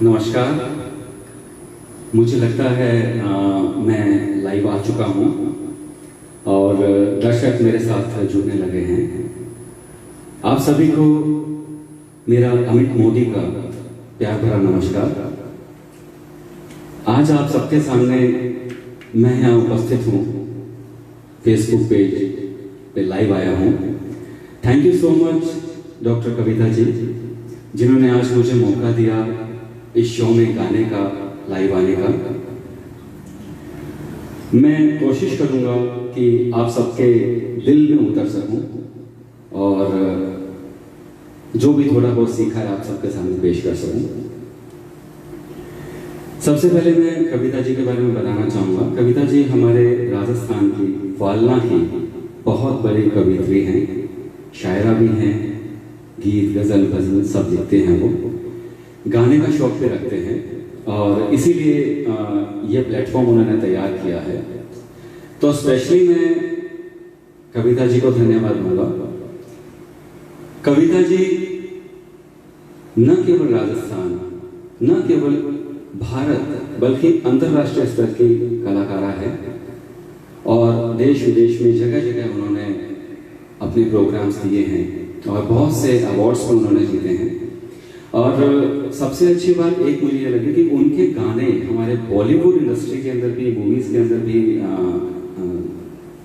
नमस्कार। मुझे लगता है मैं लाइव आ चुका हूँ और दर्शक मेरे साथ जुड़ने लगे हैं। आप सभी को मेरा अमित मोदी का प्यार भरा नमस्कार। आज आप सबके सामने मैं यहाँ उपस्थित हूँ, फेसबुक पेज पे लाइव आया हूँ। Thank you so much doctor Kavita ji, जिन्होंने आज मुझे मौका दिया इस शो में गाने का, लाइव आने का। मैं कोशिश करूंगा कि आप सबके दिल में उतर सकूं और जो भी थोड़ा बहुत सीखा है आप सबके सामने पेश कर सकूं। सबसे पहले मैं कविता जी के बारे में बताना चाहूँगा। कविता जी हमारे राजस्थान की, फालना की बहुत बड़ी कवियत्री हैं, शायरा भी हैं, गीत गज़ल भजन सब लिखते हैं। वो गाने का शौक भी रखते हैं और इसीलिए ये प्लेटफॉर्म उन्होंने तैयार किया है। तो स्पेशली मैं कविता जी को धन्यवाद दूंगा। कविता जी न केवल राजस्थान, न केवल भारत, बल्कि अंतर्राष्ट्रीय स्तर की कलाकारा है और देश विदेश में जगह जगह उन्होंने अपने प्रोग्राम्स दिए हैं और बहुत से अवार्ड्स भी उन्होंने जीते हैं। और सबसे अच्छी बात एक मुझे ये लगी कि उनके गाने हमारे बॉलीवुड इंडस्ट्री के अंदर भी, मूवीज के अंदर भी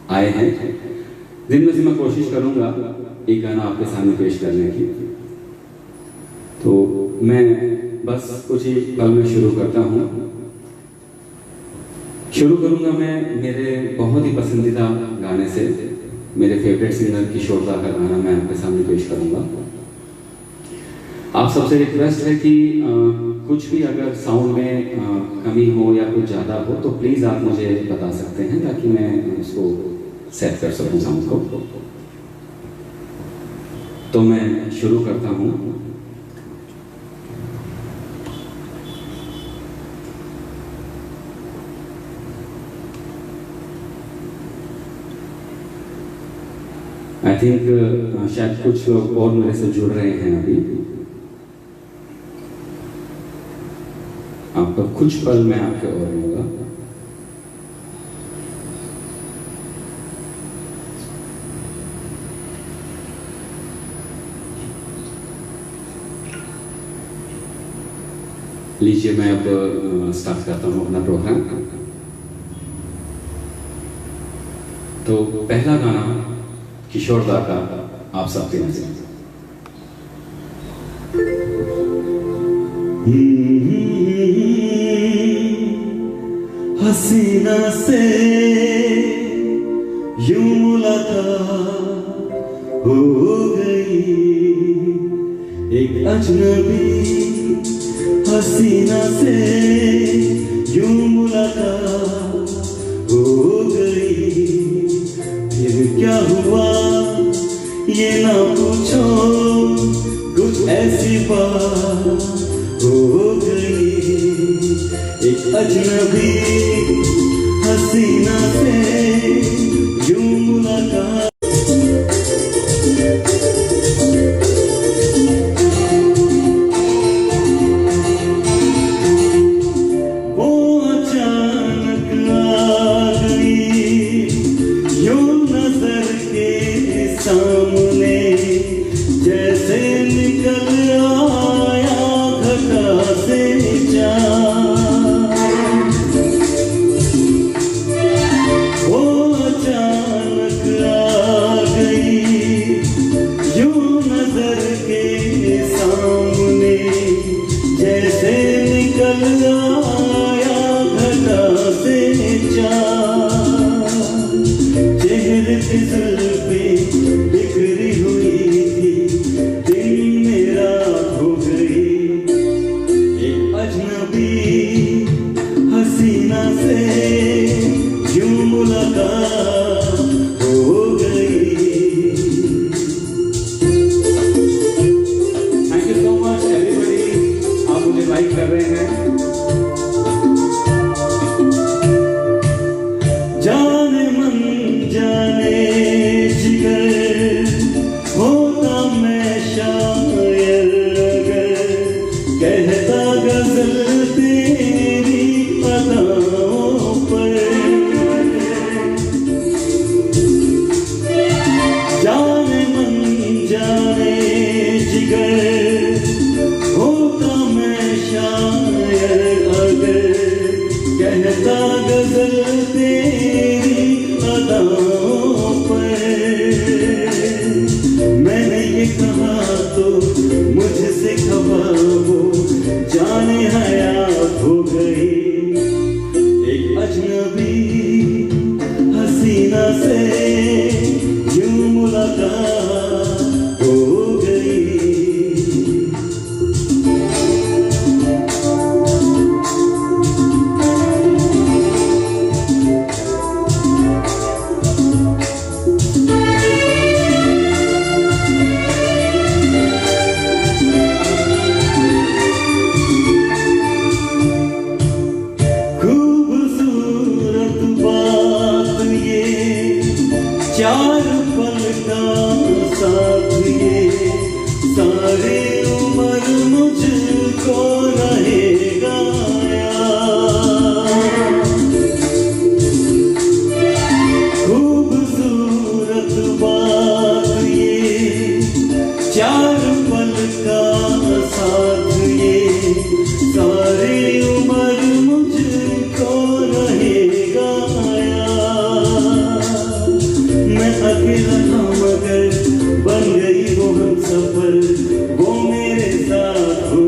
आए हैं, जिनमें से मैं कोशिश करूंगा एक गाना आपके सामने पेश करने की। तो मैं बस कुछ ही पल में शुरू करता हूँ। शुरू करूंगा मैं मेरे बहुत ही पसंदीदा गाने से। मेरे फेवरेट सिंगर किशोर दा का गाना मैं आपके सामने पेश करूंगा। आप सबसे रिक्वेस्ट है कि कुछ भी अगर साउंड में कमी हो या कुछ ज़्यादा हो तो प्लीज़ आप मुझे बता सकते हैं, ताकि मैं उसको सेट कर सकूं साउंड को। तो मैं शुरू करता हूँ। आई थिंक शायद कुछ लोग और मेरे से जुड़ रहे हैं अभी। आपका कुछ पल में आपके और होगा। लीजिए मैं अब स्टार्ट करता हूँ अपना प्रोग्राम। तो पहला गाना किशोर दा का आप सबके नजर। हसीना से यूं मुलाकात हो गई, एक अजनबी हसीना से यूं मुलाकात हो गई। फिर क्या हुआ ये ना पूछो, कुछ ऐसी बात हो गई। एक अजनबी हसीना से यूं मुलाकात। वो अचानक आ गई यूं नजर के सामने, जैसे निकल आया घटा से चाँद। चेहरे की जुल्फें बिखरी हुई थी, दिल मेरा खो गई। एक अजनबी हसीना से यूं मुलाकात हो गई। Thank you so much everybody, आप मुझे लाइक कर रहे हैं। जाने मन जाने जिगर होता मैं शायर, अगर कहता गजल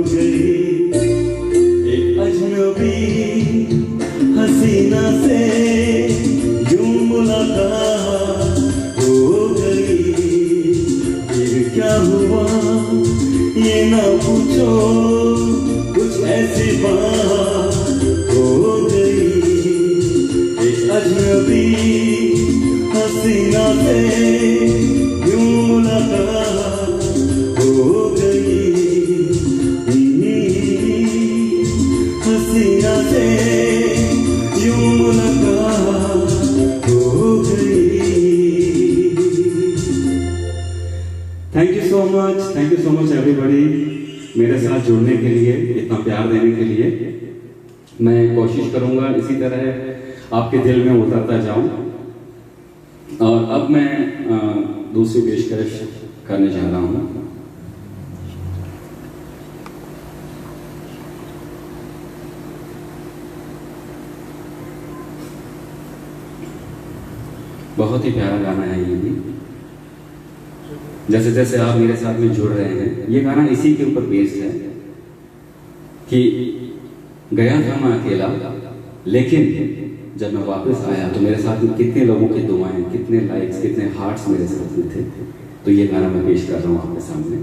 गई। एक अजनबी हसीना से यूं मुलाकात हो गई। फिर क्या हुआ ये ना पूछो, कुछ ऐसी बात हो गई। एक अजनबी हसीना से यूं मुलाकात हो गई। हसीना से यूं मुलाकात हो गई। Thank you so much everybody, मेरे साथ जुड़ने के लिए, इतना प्यार देने के लिए। मैं कोशिश करूंगा इसी तरह आपके दिल में उतरता जाऊं। और अब मैं दूसरी पेशकश करने जा रहा हूं। बहुत ही प्यारा गाना है ये भी। जैसे जैसे आप मेरे साथ में जुड़ रहे हैं, ये गाना इसी के ऊपर बेस्ड है कि गया था मैं अकेला, लेकिन जब मैं वापस आया तो मेरे साथ में कितने लोगों की दुआएं, कितने लाइक्स, कितने हार्ट्स मेरे साथ में थे। तो ये गाना मैं पेश कर रहा हूँ आपके सामने।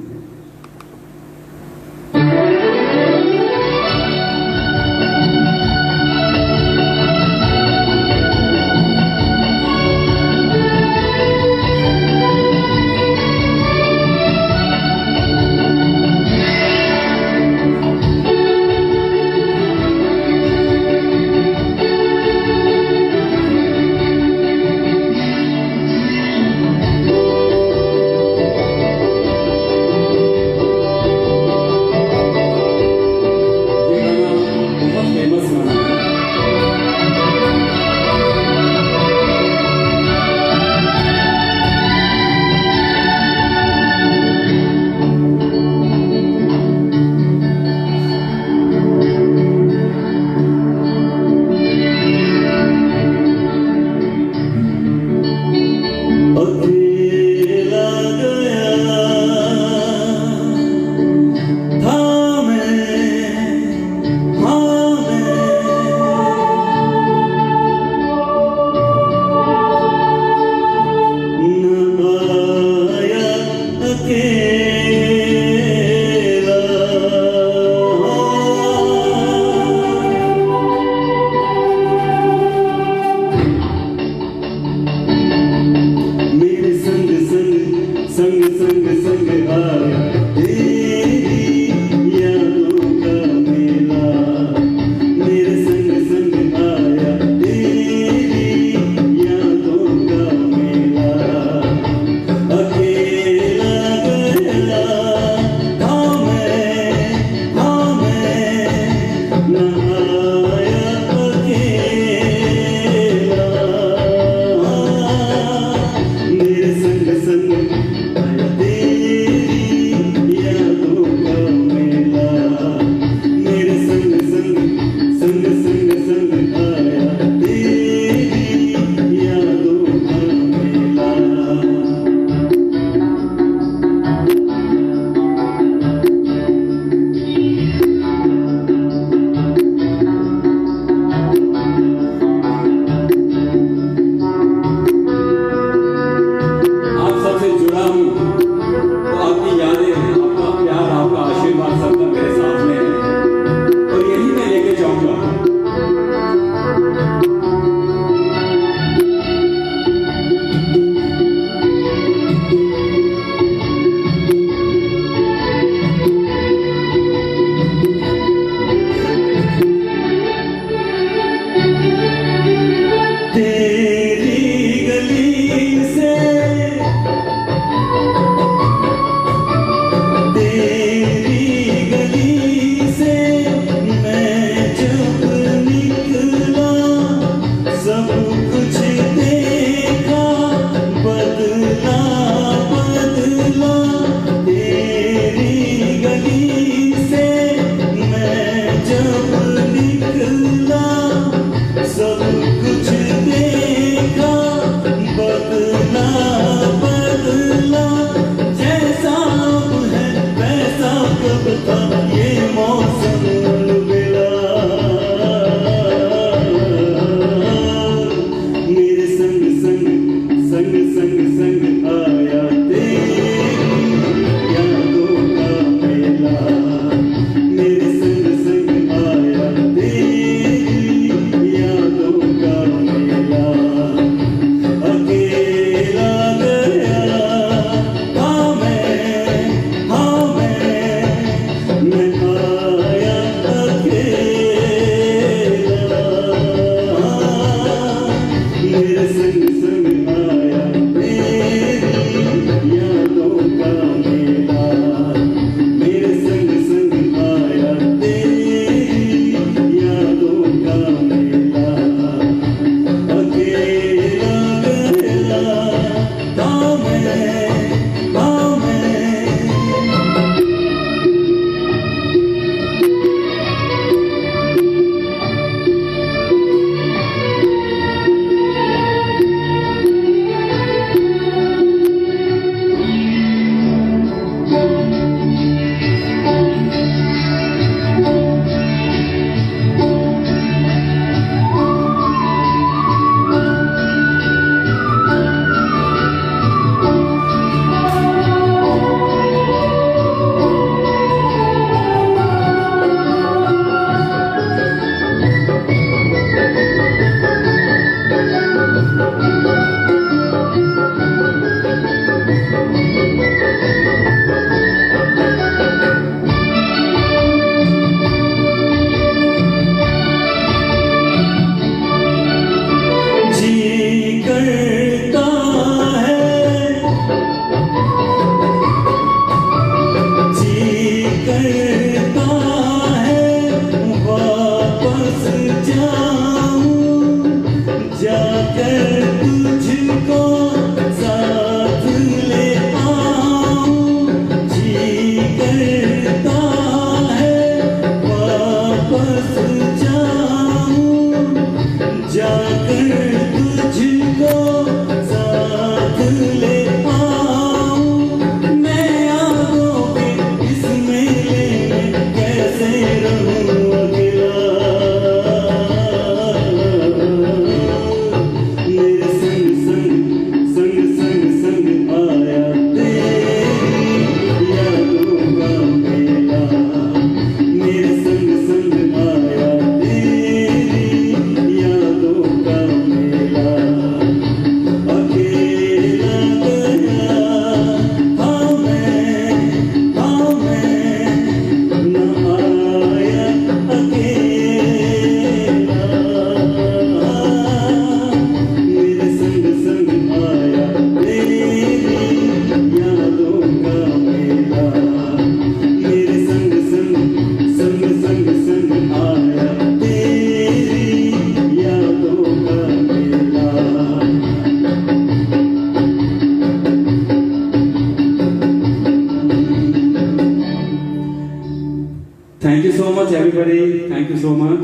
Thank you so much everybody, thank you so much.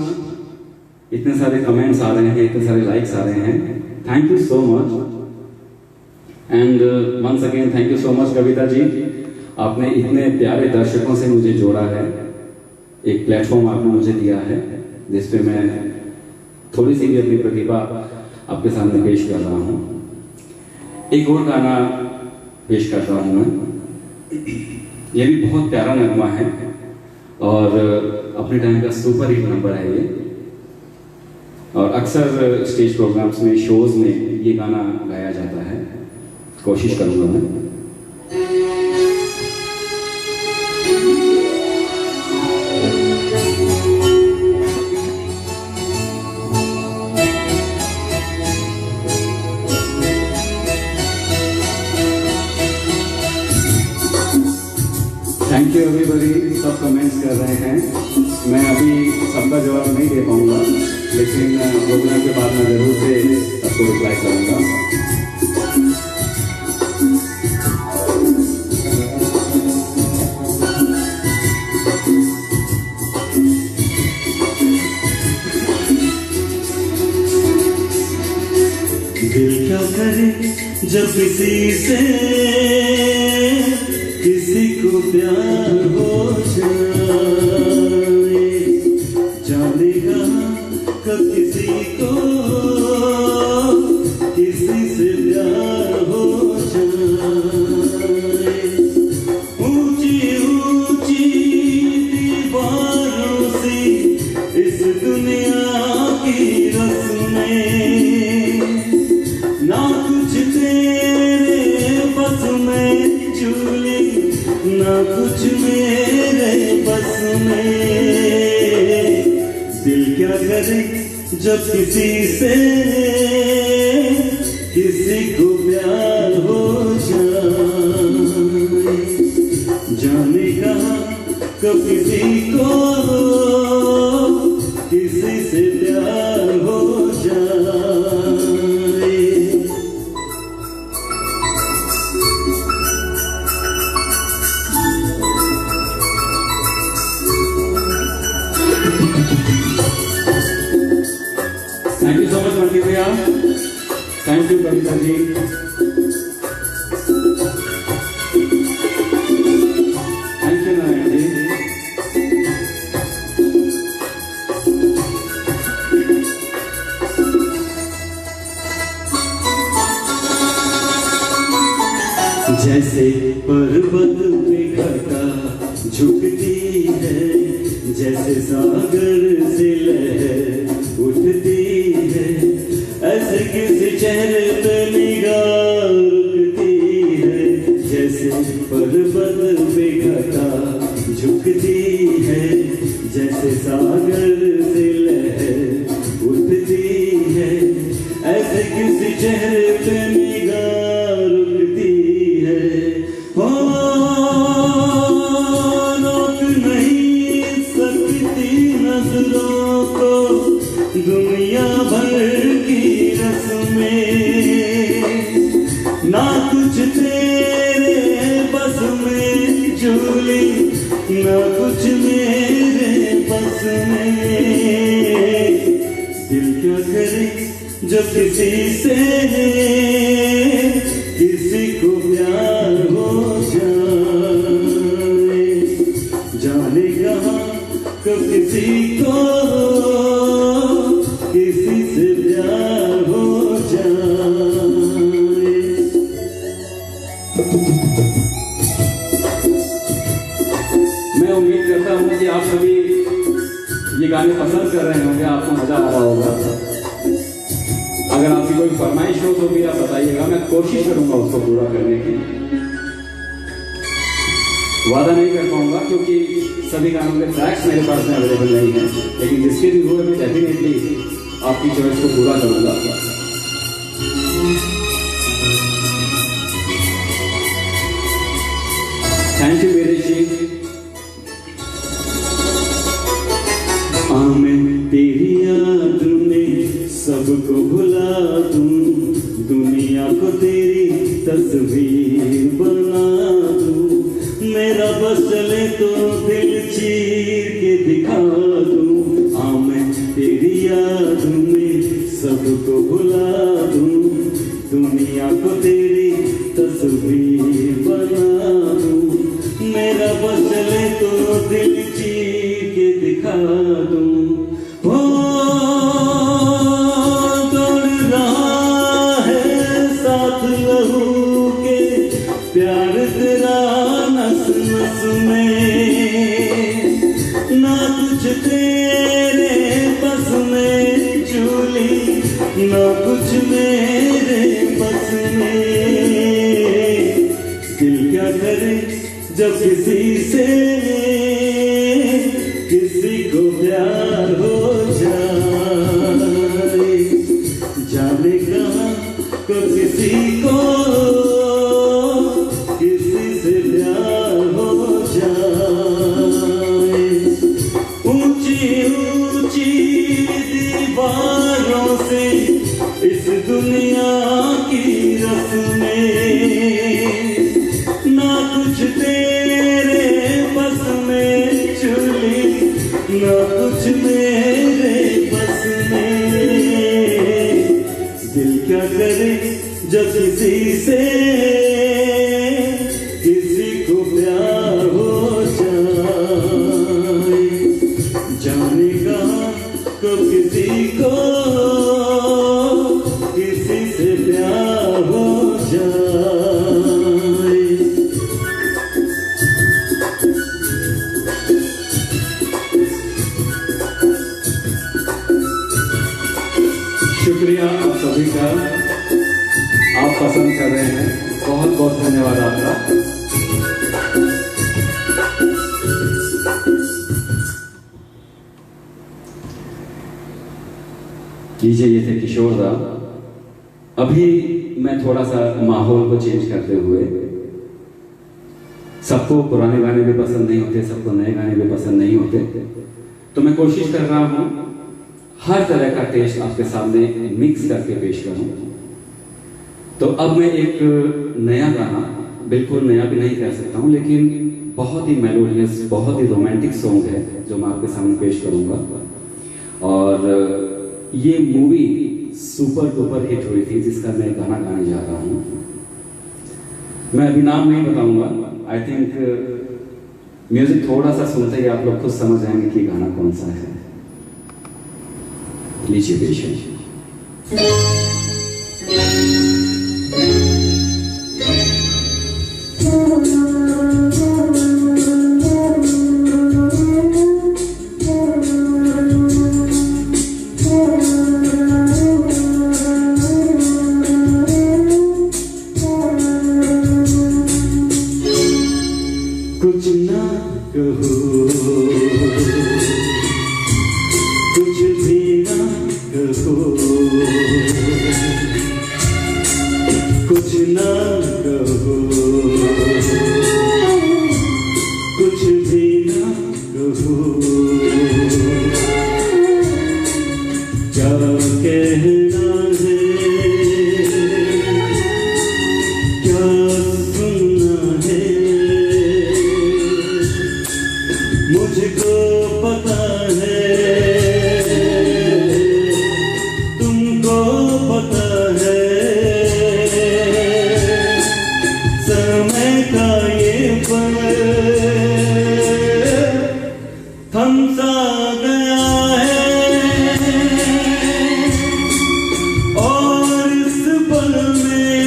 इतने सारे कमेंट्स आ रहे हैं, इतने सारे लाइक्स आ रहे हैं, thank you so much. And once again thank you so much Kavita ji, आपने इतने प्यारे दर्शकों से मुझे जोड़ा है, एक प्लेटफॉर्म आपने मुझे दिया है जिस पे मैं थोड़ी सी भी अपनी प्रतिभा आपके सामने पेश कर रहा हूँ। एक और गाना पेश कर रहा हूँ मैं, ये भी बहुत प्यारा नगमा है और अपने टाइम का सुपर हिट नंबर है ये, और अक्सर स्टेज प्रोग्राम्स में, शोज में ये गाना गाया जाता है। कोशिश करूँगा मैं। थैंक यू एवरीबॉडी, सब कमेंट्स कर रहे हैं। मैं अभी सबका जवाब नहीं दे पाऊंगा, लेकिन प्रोग्राम के बाद मैं जरूर से सबको रिप्लाई करूंगा। दिल क्या करे जब किसी से किसी को प्यार हो जाए, जानेगा कब किसी को किसी से प्यार हो जाए। ऊंची ऊंची दीवारों से इस दुनिया की रस्में, ना कुछ तेरे बस में झूले, ना कुछ मेरे बस में। दिल क्या करे जब किसी से किसी को प्यार हो जाए, जाने कहाँ कब किसी को किसी से प्यार हो जाए। Thank you so much Manti भैया, thank you Kavita ji. Thank you Narayan ji. जैसे पर्वत पे घटा झुकती है, जैसे सागर से लहर उठती है, ऐसे किसी चेहरे पे निगाह रुकती है। जैसे पर्वत पे घटा झुकती है, जैसे सागर से लहर उठती है, ऐसे किसी चेहरे पे निगाह रुकती है। हो रोक नहीं सकती नजरों को दुनिया भर की रस्में, ना कुछ तेरे बस में झूली, ना कुछ मेरे बस में। दिल क्या करे जब किसी से किसी को प्यार हो जाए, जाने कहाँ कब किसी को किसी से प्यार हो जाए। मैं उम्मीद करता हूँ कि आप सभी ये गाने पसंद कर रहे होंगे, आपको मजा आ रहा होगा। अगर आपकी कोई फरमाइश हो तो भी आप बताइएगा, मैं कोशिश करूंगा उसको पूरा करने की। वादा नहीं कर पाऊंगा क्योंकि सभी गानों के ट्रैक्स मेरे पास में अवेलेबल नहीं है, लेकिन जिसके भी हुए मैं डेफिनेटली आपकी चॉइस को पूरा करूंगा। थैंक यू वीरेश जी। मैं तेरी याद में सबको भुला दूं, दुनिया को तेरी तस्वीर बना दूं। मेरा बस चले तो दिल चीर के दिखा दूं, हाँ मैं तेरी याद में सबको भुला दूं, दुनिया को तेरी तस्वीर बना दूं, मेरा बस चले तो दिल चीर के दिखा दूं। ओ दौड़ रहा है साथ लहू के प्यार तेरा नस नस में, ना कुछ तेरे बस में झूली, ना कुछ मेरे बस में। दिल क्या करे जब किसी को प्यार हो जाए, जाने कहाँ कब किसी से प्यार हो जाए। ऊंची ऊंची दीवारों से इस दुनिया की रस्में, ना कुछ तेरे बस में चुली, ना कुछ मेरे बस में। दिल क्या करे जब किसी को प्यार हो जाए, जाने कहाँ कब किसी से प्यार हो जाए। शुक्रिया आप सभी का, आप पसंद कर रहे हैं, बहुत बहुत धन्यवाद आपका। लीजिए, ये थे किशोर दा। अभी मैं थोड़ा सा माहौल को चेंज करते हुए, सबको पुराने गाने भी पसंद नहीं होते, सबको नए गाने भी पसंद नहीं होते, तो मैं कोशिश कर रहा हूँ हर तरह का टेस्ट आपके सामने मिक्स करके पेश करूँ। तो अब मैं एक नया गाना, बिल्कुल नया भी नहीं कह सकता हूँ, लेकिन बहुत ही मेलोडियस, बहुत ही रोमांटिक सॉन्ग है जो मैं आपके सामने पेश करूँगा। और ये मूवी सुपर डुपर हिट हुई थी जिसका मैं गाना गाने जा रहा हूँ। मैं अभी नाम नहीं बताऊंगा, आई थिंक म्यूजिक थोड़ा सा सुनते ही आप लोग खुद समझ जाएंगे कि गाना कौन सा है। लीजिए पेश है। कुछ ना कहो, कुछ भी ना कहो, कुछ ना कहो, कुछ भी ना कहो, क्या कहना है, क्या सुनना है, मुझको पता है, तुमको पता है, समय का ये पल थम सा गया है, और इस पल में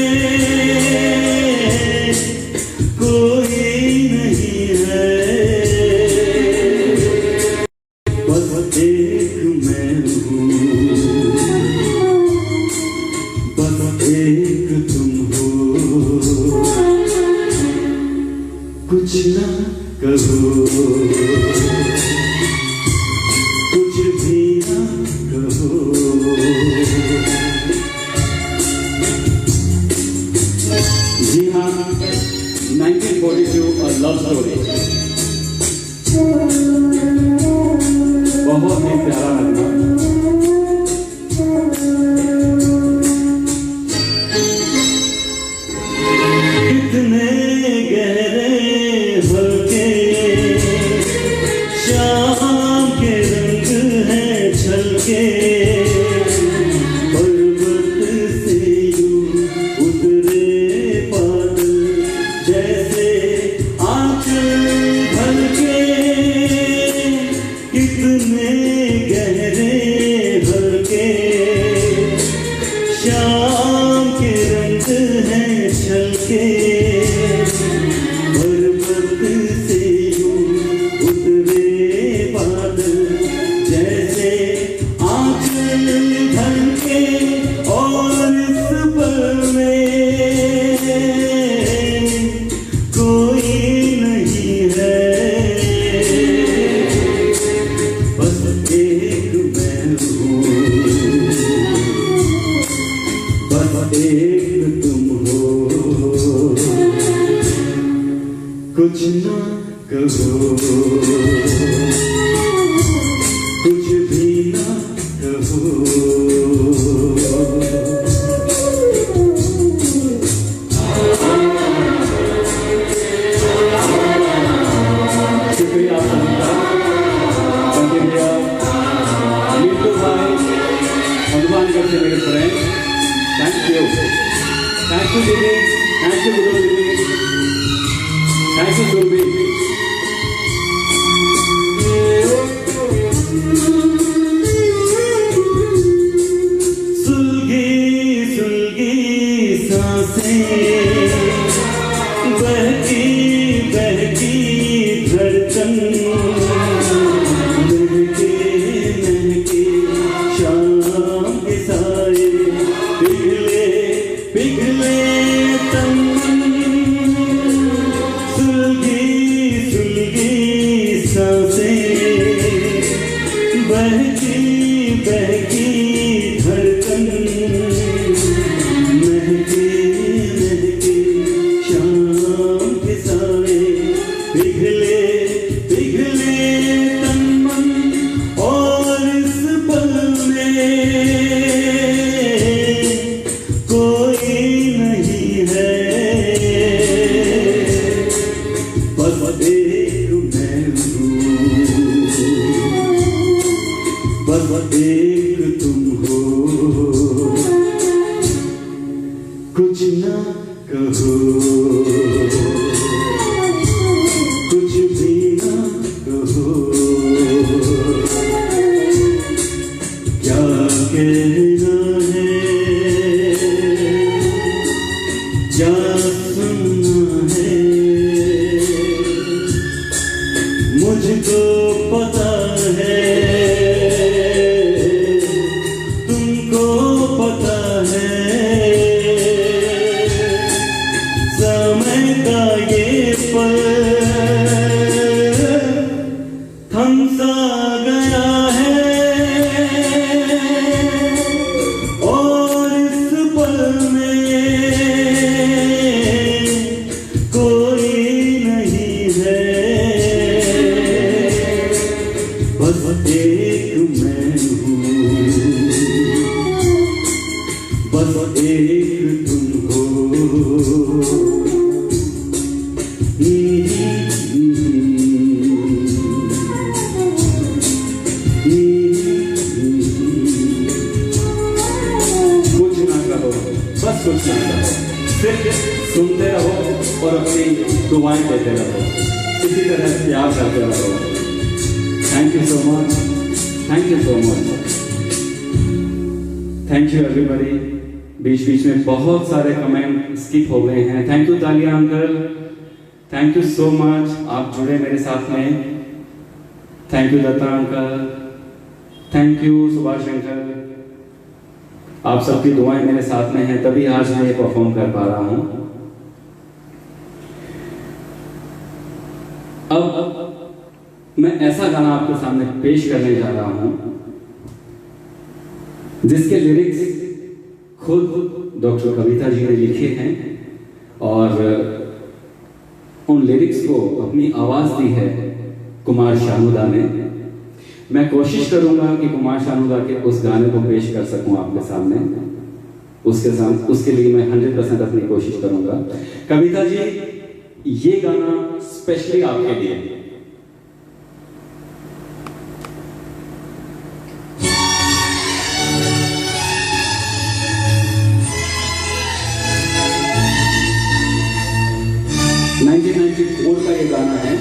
कोई नहीं है, बस एक मैं हूँ, बस एक तुम हो, कुछ ना कहो, कुछ भी ना कहो। जी हाँ, 1942 और लव स्टोरी बहुत ही प्यारा लगता। कितने गहरे हल्के शाम बस एक तुम हो, कुछ ना कहो, कुछ भी ना कहो, क्या कहना है, क्या सुनना है, मुझको पता है, तुमको पता है, समय का ये पल थम सा गया है, और इस पल में कोई नहीं है, बस एक मैं हूँ, बस एक तुम हो। कुछ ना कहो, बस कुछ ना कहो, सिर्फ सुनते रहो और अपनी दुआएं देते रहो, इसी तरह प्यार करते रहो। Thank you so much, thank you so much, thank you everybody. बीच बीच में बहुत सारे कमेंट स्किप हो गए हैं। Thank you Taliya uncle, thank you so much, आप जुड़े मेरे साथ में। Thank you Datta uncle, thank you Subhash uncle, आप सबकी दुआएं मेरे साथ में हैं, तभी आज मैं ये परफॉर्म कर पा रहा हूं। अब मैं ऐसा गाना आपके सामने पेश करने जा रहा हूं जिसके लिरिक्स खुद डॉक्टर कविता जी ने लिखे हैं और उन लिरिक्स को अपनी आवाज दी है कुमार शानुदा ने। मैं कोशिश करूंगा कि कुमार शानुदा के उस गाने को पेश कर सकूं आपके सामने, उसके लिए मैं 100% अपनी कोशिश करूंगा। कविता जी, ये गाना स्पेशली आपके लिए। का ये गाना है।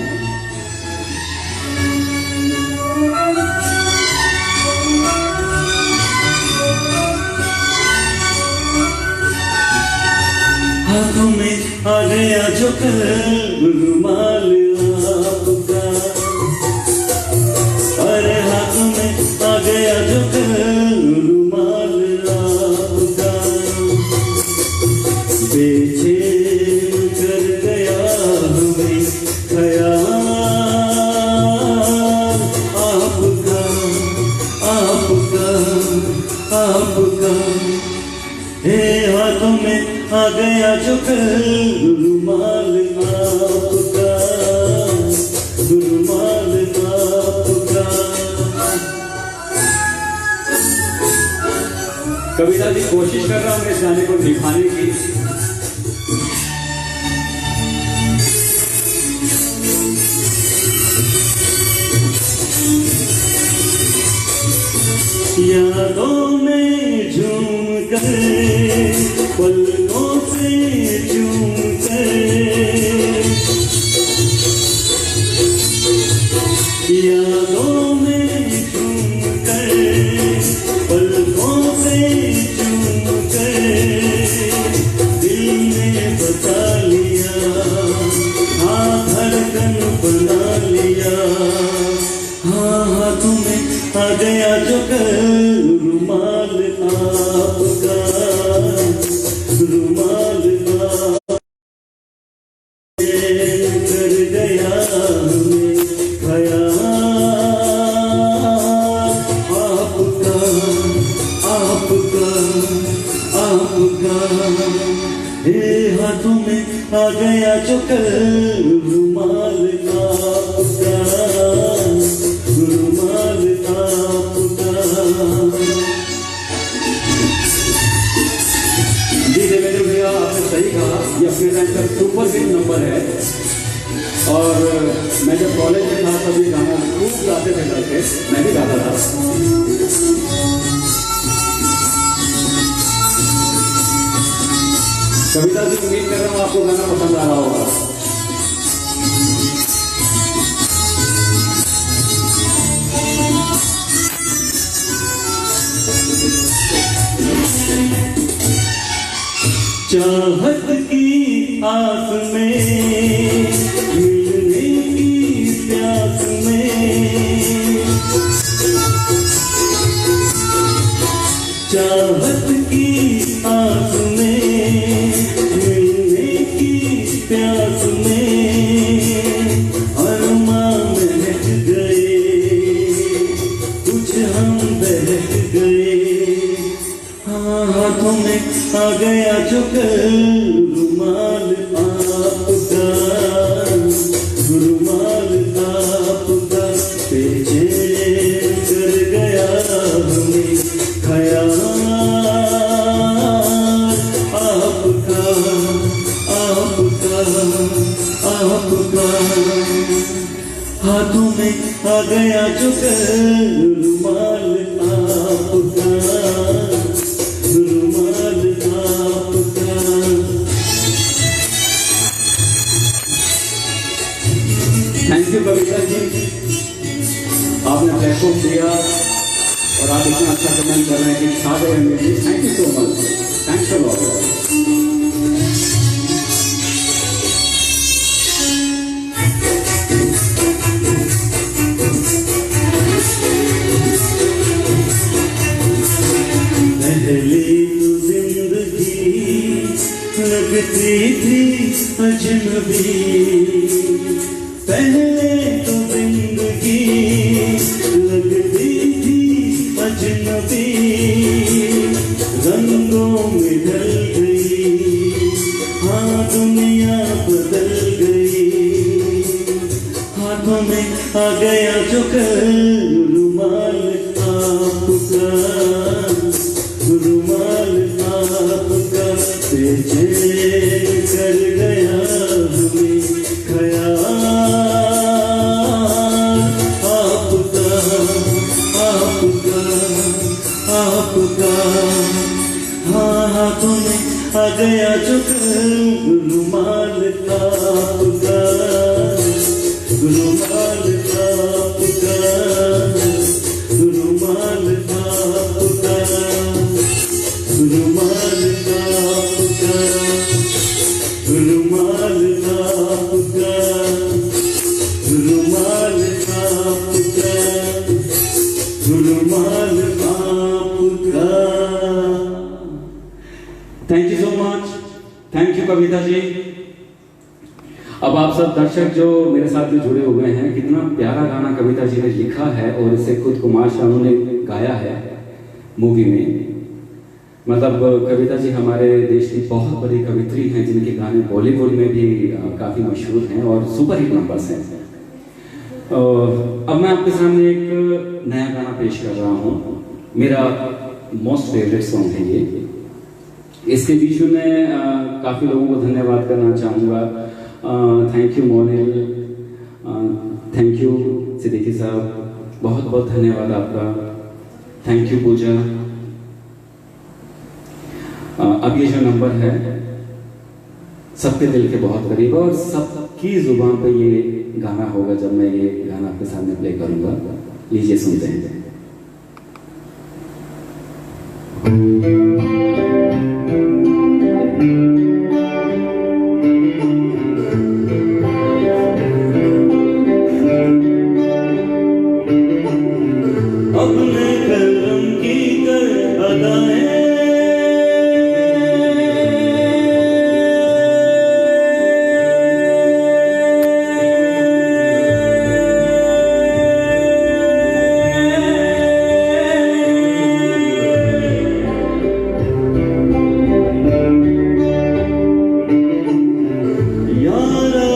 हाथों में आ गया जो रुमाल आपका, अरे हाथों में आ गया जो रुमाल आपका, बेचैन कर गया हमें ख्याल आपका, आपका, आपका। हे हाथों में आ गया जो रुमाल आपका, रुमाल आपका। कविता जी, कोशिश कर रहा हूं इस गाने को दिखाने की। यादों में झूम कर, पलकों से झूम कर, यादों में झूम कर, पलकों से झूम कर, दिल ने बता लिया, हाँ धड़कन बना लिया, हाँ हाथों में आ गया जो रुमाल आपका, रुमाल कर गया हमें ख्याल आपका, आपका, आपका। हे हाथों में आ गया जो रुमाल आपका, रुमाल आपका। जी देवेंद्र भैया, आपने सही कहा, ये अपने टाइम का सुपर हिट नंबर है। और मैं जब कॉलेज में था तब ये गाना खूब गाते थे लड़के, मैं भी गाता था। कविता जी, उम्मीद कर रहा हूँ आपको गाना पसंद आ रहा होगा। चाहत की आस में, मिलने की प्यास में, चाहत की आस में, मिलने की प्यास में, अरमां महक गए, कुछ हम बहक गए। हाँ, हाथों में आ गया जो रुमाल आपका, रुमाल आपका, बेचैन कर गया हमें ख्याल आपका, आपका, आपका। हाथों में आ गया जो रुमाल आपका, रुमाल आपका। थैंक यू कविता जी, आपने प्लेटफॉर्म दिया और आप इतना अच्छा कमेंट कर रहे हैं कि छा गए music. Thank you so much, thanks a lot. पहले तो जिंदगी लगती थी अजनबी, पहले तो जिंदगी लगती थी अजनबी, रंगों में ढल गई, हाँ दुनिया बदल गई। हाथों में आ गया जो रुमाल आपका, रुमाल आपका, बेचैन कर गया हमें ख्याल आपका, आपका, आपका। हाँ, हाथों में आ गया जो रुमाल आपका, रुमाल आपका, रुमाल आपका, रुमाल आपका, रुमाल आपका, रुमाल आपका, रुमाल आपका। Thank you so much, thank you Kavita ji. अब आप सब दर्शक जो मेरे साथ में जुड़े हुए हैं, कितना प्यारा गाना कविता जी ने लिखा है और इसे खुद कुमार शानू ने गाया है मूवी में। मतलब कविता जी हमारे देश की बहुत बड़ी कवित्री हैं जिनके गाने बॉलीवुड में भी काफ़ी मशहूर हैं और सुपर हिट नंबर्स हैं। अब मैं आपके सामने एक नया गाना पेश कर रहा हूँ, मेरा मोस्ट फेवरेट सॉन्ग है ये। इसके बीच में मैं काफ़ी लोगों को धन्यवाद करना चाहूँगा। Thank you Monil, thank you Siddiqui साहब, बहुत बहुत धन्यवाद आपका। Thank you Pooja. अब ये जो नंबर है सबके दिल के बहुत करीब है और सबकी जुबान पे ये गाना होगा जब मैं ये गाना आपके सामने प्ले करूंगा। लीजिए सुनते हैं। अपने कलम की कर अदाएं, यारा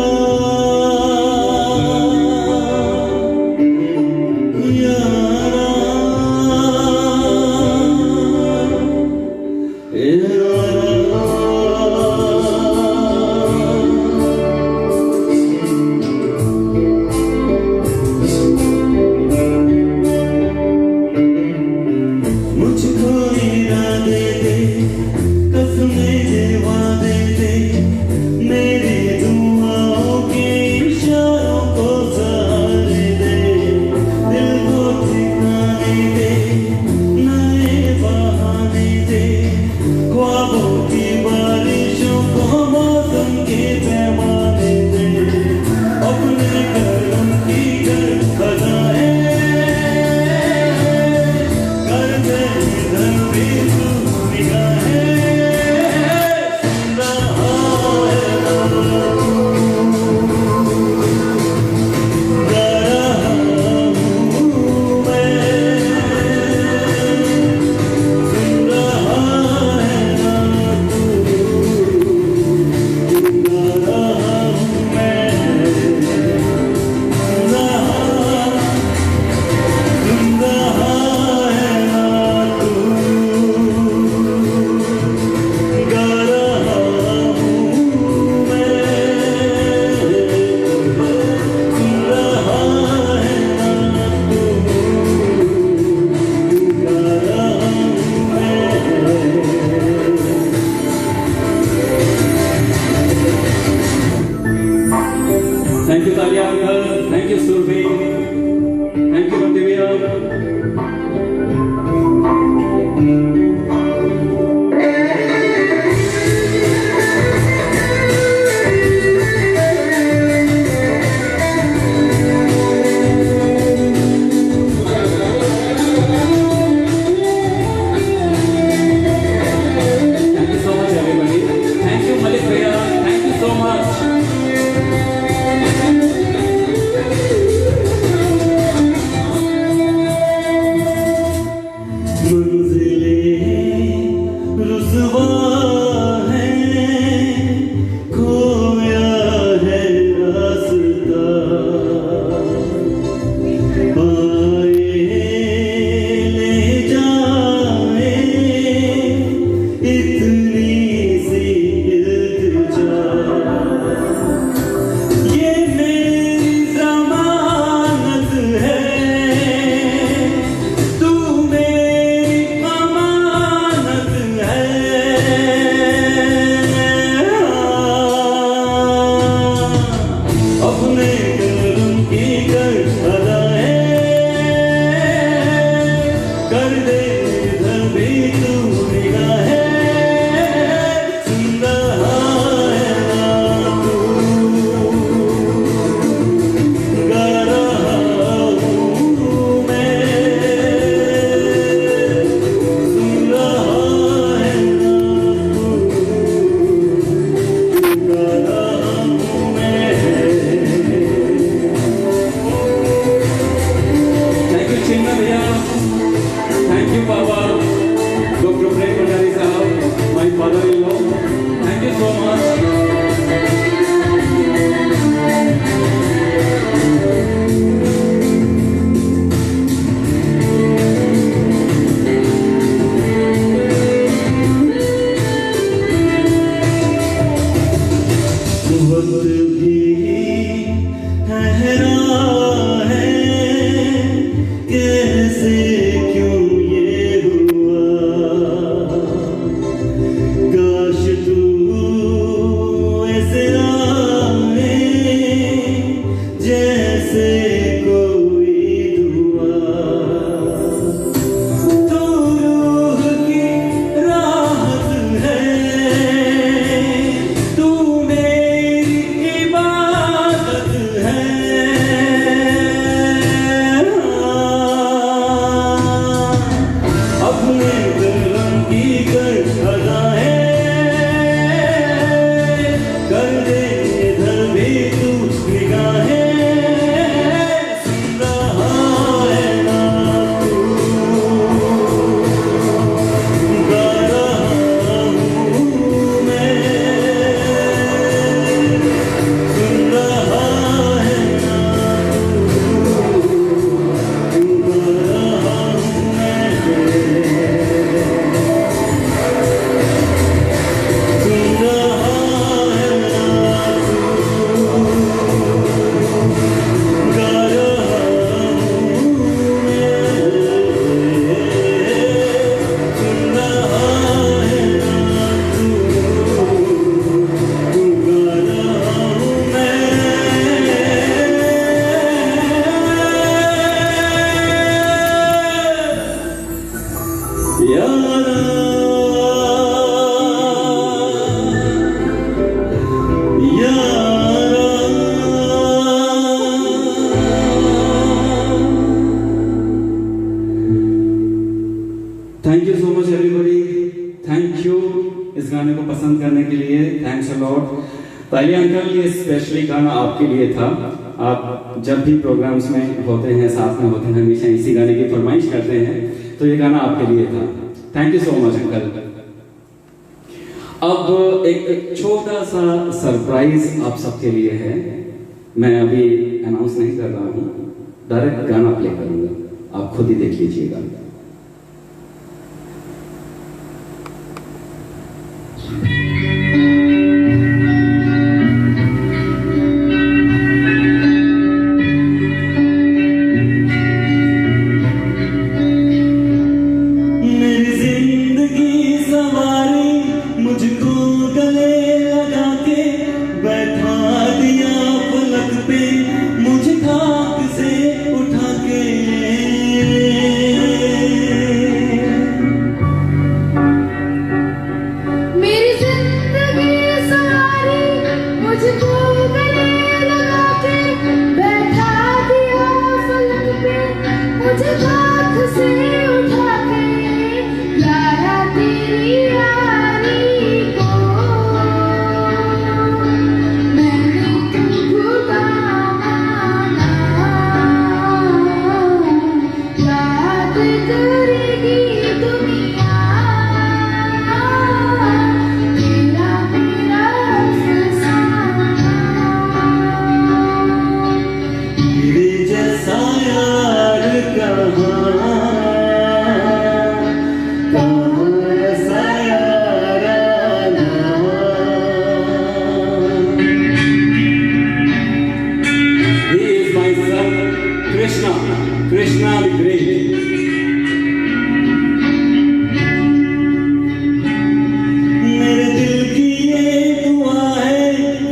भैया, thank you Baba, doctor Prem Bhandari साहब, my father in law, thank you so much. Thank you so much everybody, thank you इस गाने को पसंद करने के लिए, थैंक्स अ लॉट। ताली अंकल, ये स्पेशली गाना आपके लिए था। आप जब भी प्रोग्राम्स में होते हैं, साथ में होते हैं, हमेशा इसी गाने की फरमाइश करते हैं, तो ये गाना आपके लिए था। Thank you so much uncle. अब एक छोटा सा सरप्राइज आप सबके लिए है। मैं अभी अनाउंस नहीं कर रहा हूँ, डायरेक्ट गाना प्ले करूंगा, आप खुद ही देख लीजिएगा।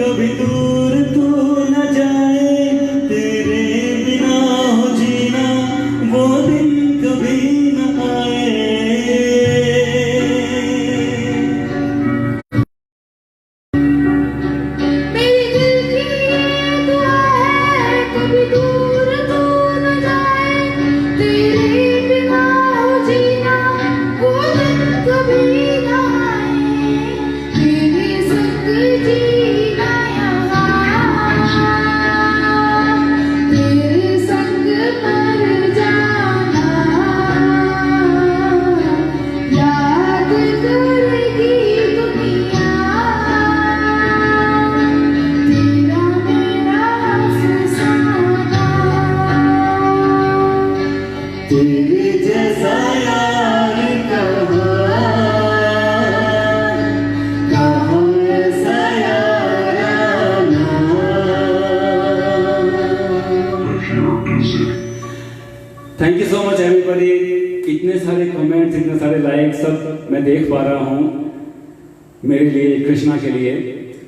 कभी दूर तू न जाए, तेरे बिना तेरे जैसा यार कहाँ ऐसा याराना। Thank you so much everybody. इतने सारे कमेंट्स, इतने सारे लाइक सब मैं देख पा रहा हूँ। मेरे लिए, कृष्णा के लिए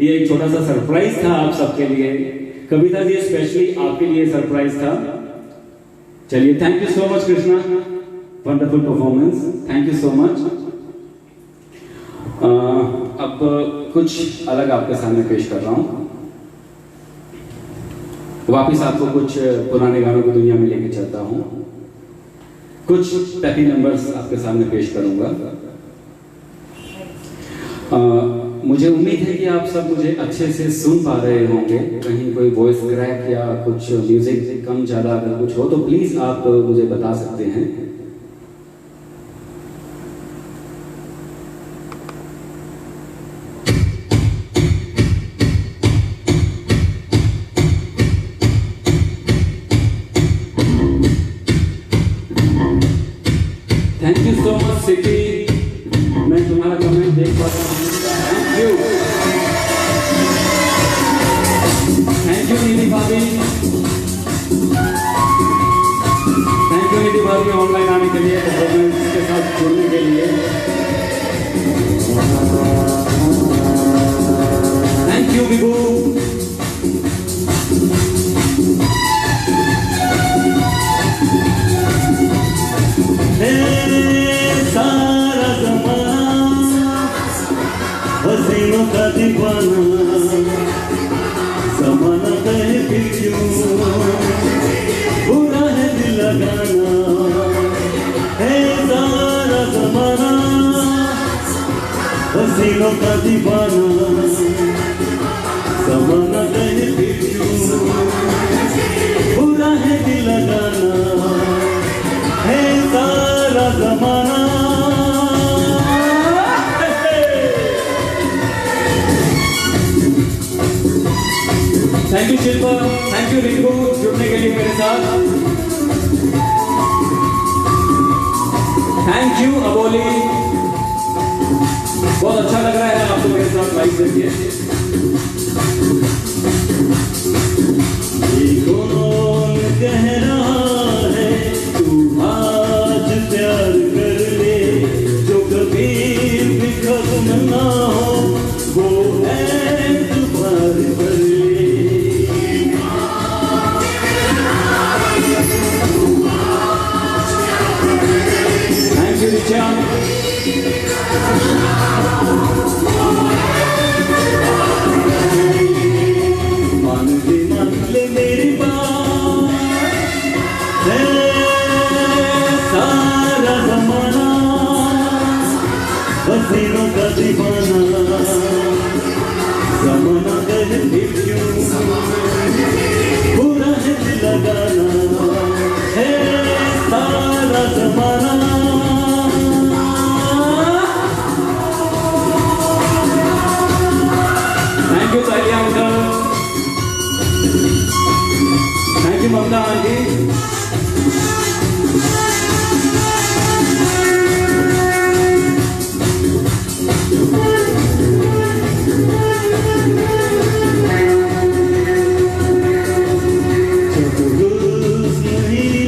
ये एक छोटा सा सरप्राइज था आप सबके लिए। कविता जी स्पेशली आपके लिए सरप्राइज था। चलिए, thank you so much Krishna, wonderful performance, thank you so much. अब कुछ अलग आपके सामने पेश कर रहा हूँ। वापिस आपको कुछ पुराने गानों की दुनिया में लेके चलता हूँ। कुछ पैपी नंबर्स आपके सामने पेश करूंगा। मुझे उम्मीद है कि आप सब मुझे अच्छे से सुन पा रहे होंगे। कहीं कोई वॉइस क्रैक या कुछ म्यूजिक कम ज़्यादा अगर कुछ हो तो प्लीज़ आप मुझे बता सकते हैं। Thank you so much city, मैं तुम्हारा कमेंट देख पा रहा हूँ। थैंक यू निधि भाभी, थैंक यू निधि भाभी ऑनलाइन आने के लिए, परफॉर्मेंस के साथ जुड़ने के लिए। थैंक यू विभू। सारा ज़माना हसीनों का दीवाना, ज़माना कहे फिर क्यों बुरा है दिल लगाना। है सारा ज़माना हसीनों का दीवाना, ज़माना कहे फिर क्यों बुरा है दिल लगाना। है सारा ज़माना। Thank you Shilpa, thank you Rinku जुड़ने के लिए मेरे साथ। थैंक यू अबोली, बहुत अच्छा लग रहा है आपको मेरे साथ लाइव देखिए। कौन कह रहा है तू आज प्यार कर ले, जो कभी भी खत्म ना हो वो एतबार कर ले। Thank you Richa. मान ले मेरी बात, है सारा ज़माना हसीनों का दीवाना, ज़माना कहे फिर क्यों बुरा है दिल लगाना। है सारा ज़माना। Thank you Saliya uncle, thank you Mamta aunty.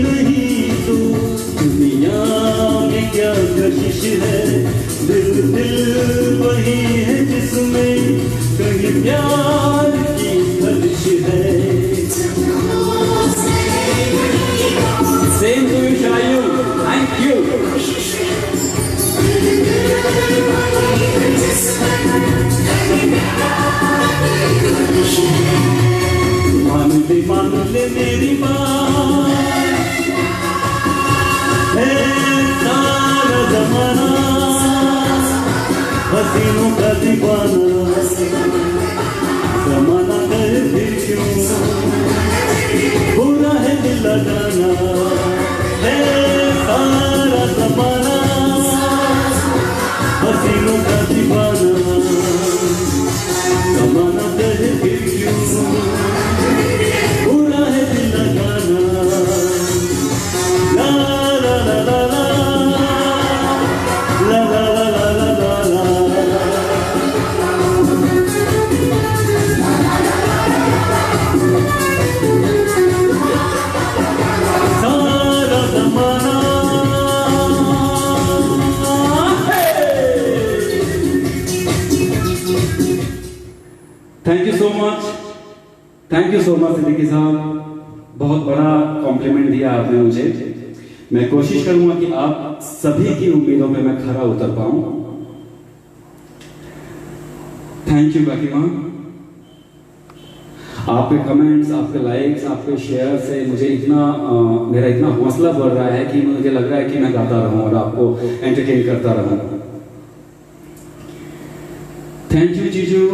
नहीं तो दुनिया में क्या कशिश है, दिल दिल वही है जिसमें कहीं प्यार की खलिश है। Same to you Shayu, thank you. मान ले मेरी बात, है सारा ज़माना हसीनों का दीवाना, ज़माना कहे फिर क्यों बुरा है दिल लगाना। है सारा ज़माना हसीनों का दीवाना, ज़माना कहे फिर क्यों बुरा है दिल लगाना। ला ला thank you so much, thank you so much Siddiqui साहब, बहुत बड़ा कॉम्प्लीमेंट दिया आपने मुझे। मैं कोशिश करूंगा कि आप सभी की उम्मीदों पे मैं खरा उतर पाऊं। थैंक यू काकी मां, आपके कमेंट्स, आपके लाइक्स, आपके शेयर से मुझे इतना मेरा इतना हौसला बढ़ रहा है कि मुझे लग रहा है कि मैं गाता रहूं और आपको एंटरटेन करता रहूं। थैंक यू जीजू,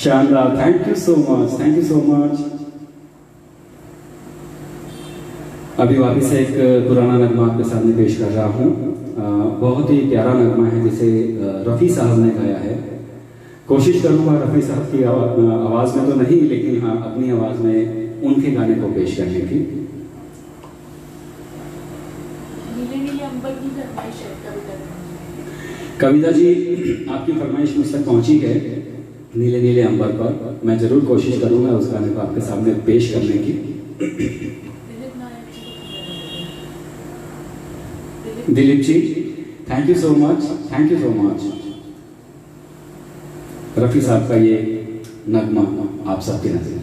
शानदार, thank you so much, thank you so much. अभी वापस से एक पुराना नगमा आपके सामने पेश कर रहा हूँ। बहुत ही प्यारा नगमा है जिसे रफ़ी साहब ने गाया है। कोशिश करूँगा रफ़ी साहब की आवाज़ में तो नहीं, लेकिन हाँ अपनी आवाज़ में उनके गाने को पेश करने की। नीले नीले अंबर की फरमाइश है कविता जी, आपकी फरमाइश मुझ तक पहुँची है नीले नीले अंबर पर। मैं ज़रूर कोशिश करूँगा उस गाने को आपके सामने पेश करने की। Dilip ji, thank you so much, thank you so much. Rafi साहब का ये नगमा आप सबके नजर।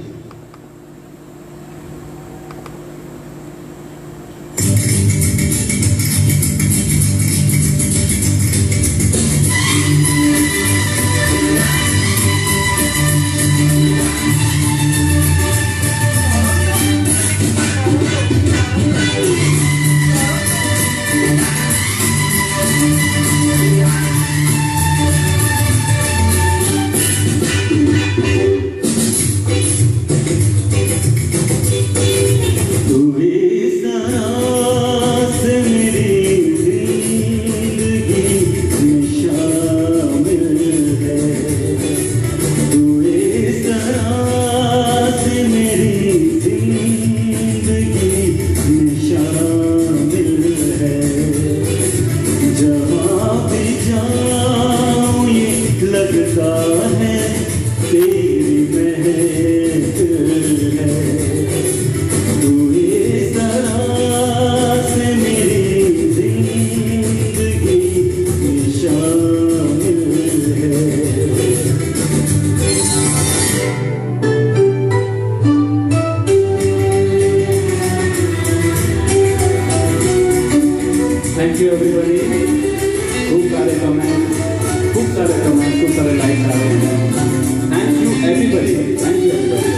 Thank you everybody. खूब सारे कमेंट, खूब सारे लाइक आ रहे हैं। Thank you everybody, thank you everybody.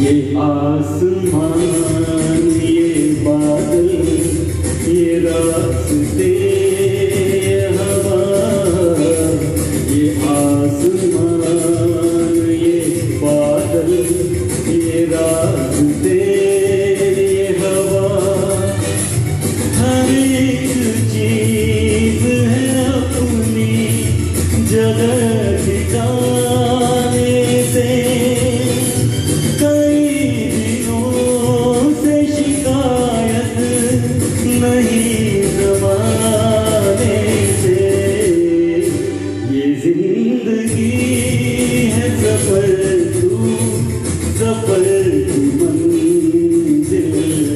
ये आसमान, ये बादल, ये रास्ते, ये हवा, ये आसमान, ये बादल, ये रास्ते, ये हवा, हर एक चीज है अपनी जगह ठिकाने से। नहीं जमाने से ये जिंदगी है सफर, तू सफर की मंजिल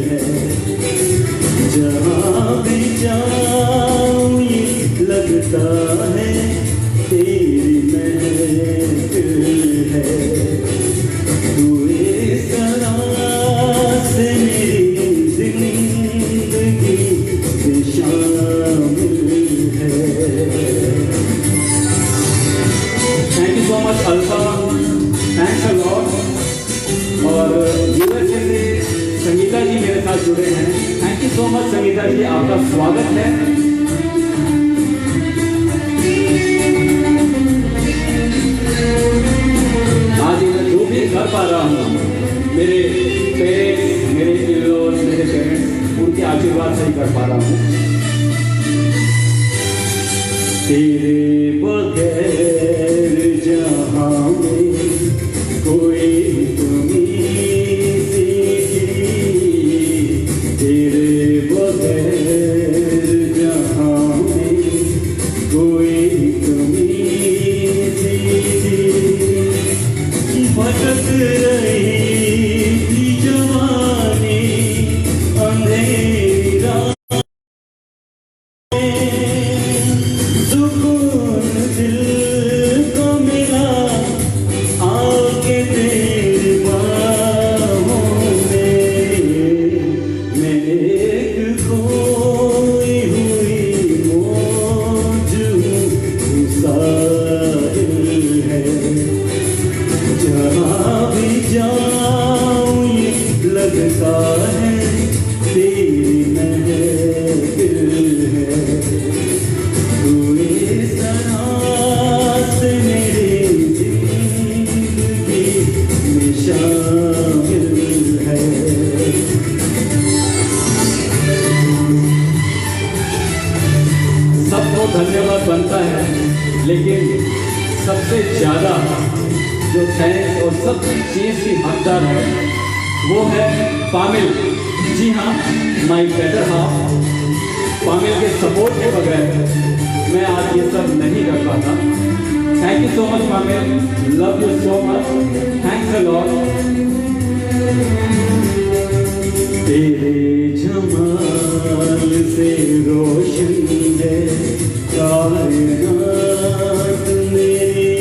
है। जहाँ भी जाऊँ ये लगता है तेरी महफिल है। तू इस तरह से मेरी जिंदगी शामिल है। Thank you so much Alpha, thanks a lot. और यूएसए से संगीता जी मेरे साथ जुड़े हैं। Thank you so much Sangeeta ji, आपका स्वागत है। आज मैं जो भी कर पा रहा हूँ, मेरे पेरेंट्स, मेरे इन-लॉज, मेरे पेरेंट्स, उनके आशीर्वाद से ही कर पा रहा हूँ। तेरे बगैर जहाँ में कोई उम्मीद थी, तेरे बगैर जहाँ में कोई उम्मीद थी। भटक रही थी जवानी अंधेरी रात, सुकून दिल है तेरी महफिल है। तू इस तरह से मेरी जिंदगी में शामिल है। सबको धन्यवाद बनता है, लेकिन सबसे ज़्यादा जो थैंक्स और सब चीज़ की हकदार है वो है पामिल। जी हाँ, माई बेटर हाफ। पामिल के सपोर्ट के बगैर मैं आज ये सब नहीं कर पाता। Thank you so much Pamil, love you so much, thanks a lot. तेरे जमाल से रोशन है कायनात मेरी।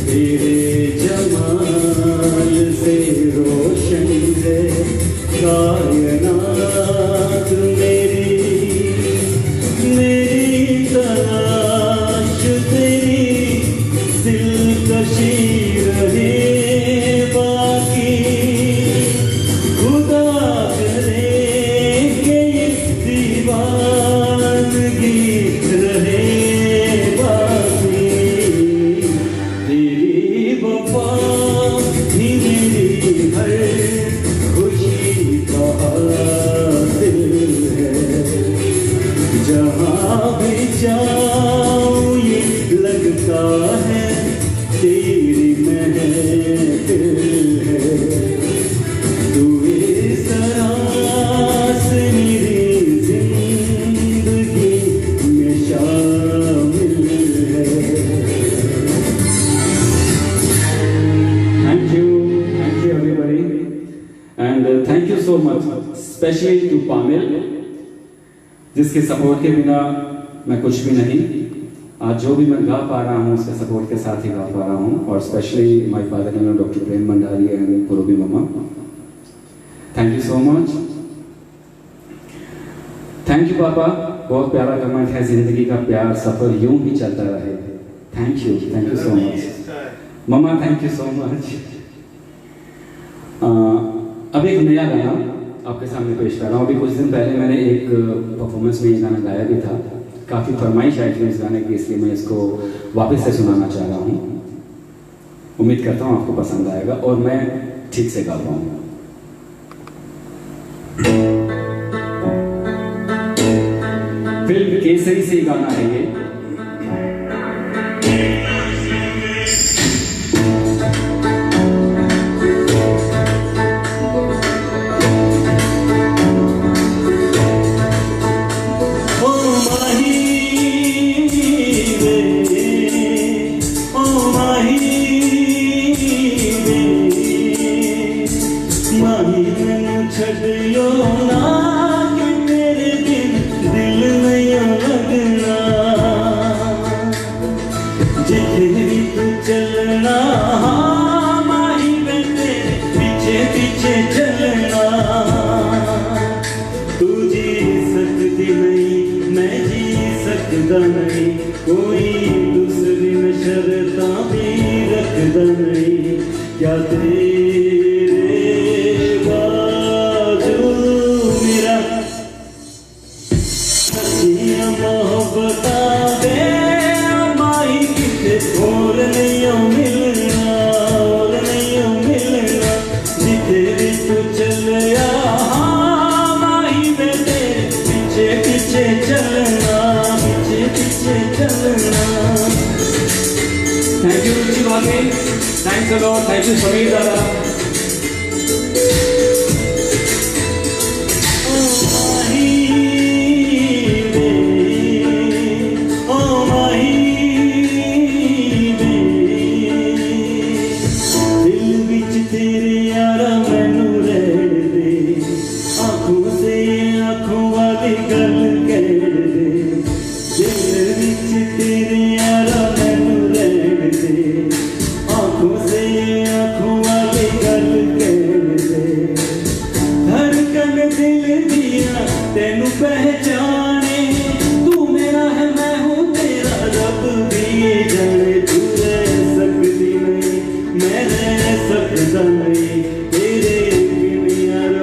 तेरे जमाल से रोशन है कायनात मेरी। मेरी तलाश तेरी दिलकशी रहे बाकी। खुदा करे कि दीवानगी रहे बाकी। तेरी वफा ही मेरी हर खुशी का हासिल है। जहाँ भी जाऊँ ये लगता है तेरी महफिल है। तू इस तरह से मेरी जिंदगी में शामिल है। Thank you everybody, and thank you so much, especially to Pamil, जिसके सपोर्ट के बिना मैं कुछ भी नहीं। आज जो भी मैं गा पा रहा हूँ उसके सपोर्ट के साथ ही गा पा रहा हूँ, और specially my father in law doctor Prem Bhandari and Purobi मम्मा, thank you so much. Thank you पापा, बहुत प्यारा कमेंट है, जिंदगी का प्यार सफर यूं ही चलता रहे। थैंक यू सो मच मम्मा, थैंक यू सो मच। अब एक नया गाना आपके सामने पेश कर रहा हूँ। अभी कुछ दिन पहले मैंने एक परफॉर्मेंस में ये गाना गाया भी था, काफ़ी फरमाइश आई थी इस गाने की, इसलिए मैं इसको वापस से सुनाना चाह रहा हूँ। उम्मीद करता हूँ आपको पसंद आएगा और मैं ठीक से गा पाऊँगा। फिल्म केसरी से ही गाना है ये। नहीं कोई दूसरी में शर्ता भी रखता नहीं। क्या तेरे बाजू मेरा सच्चियां मोहब्बता दे माही किसे और नहीं मिलना, और नहीं मिलना। जिथे भी तू चलिया माही मैं तेरे पीछे पीछे चलना, थैंक यू रुचि भाभी, thanks a lot, thank you Sameer दादा। दिल विच तेरे यारा मैनू रहन दे, आंखों से आंखों वाली गल कह दे। दिल विच तेरे यारा मैनू रहन दे, आंखों से आंखों वाली गल कह दे। धड़कन दिल दिया तेनू पहचाने, तू मेरा है मैं हूँ तेरा, रब भी ये जाने। तू रह सकती नहीं मैं रह सकता नहीं, तेरे बिन यार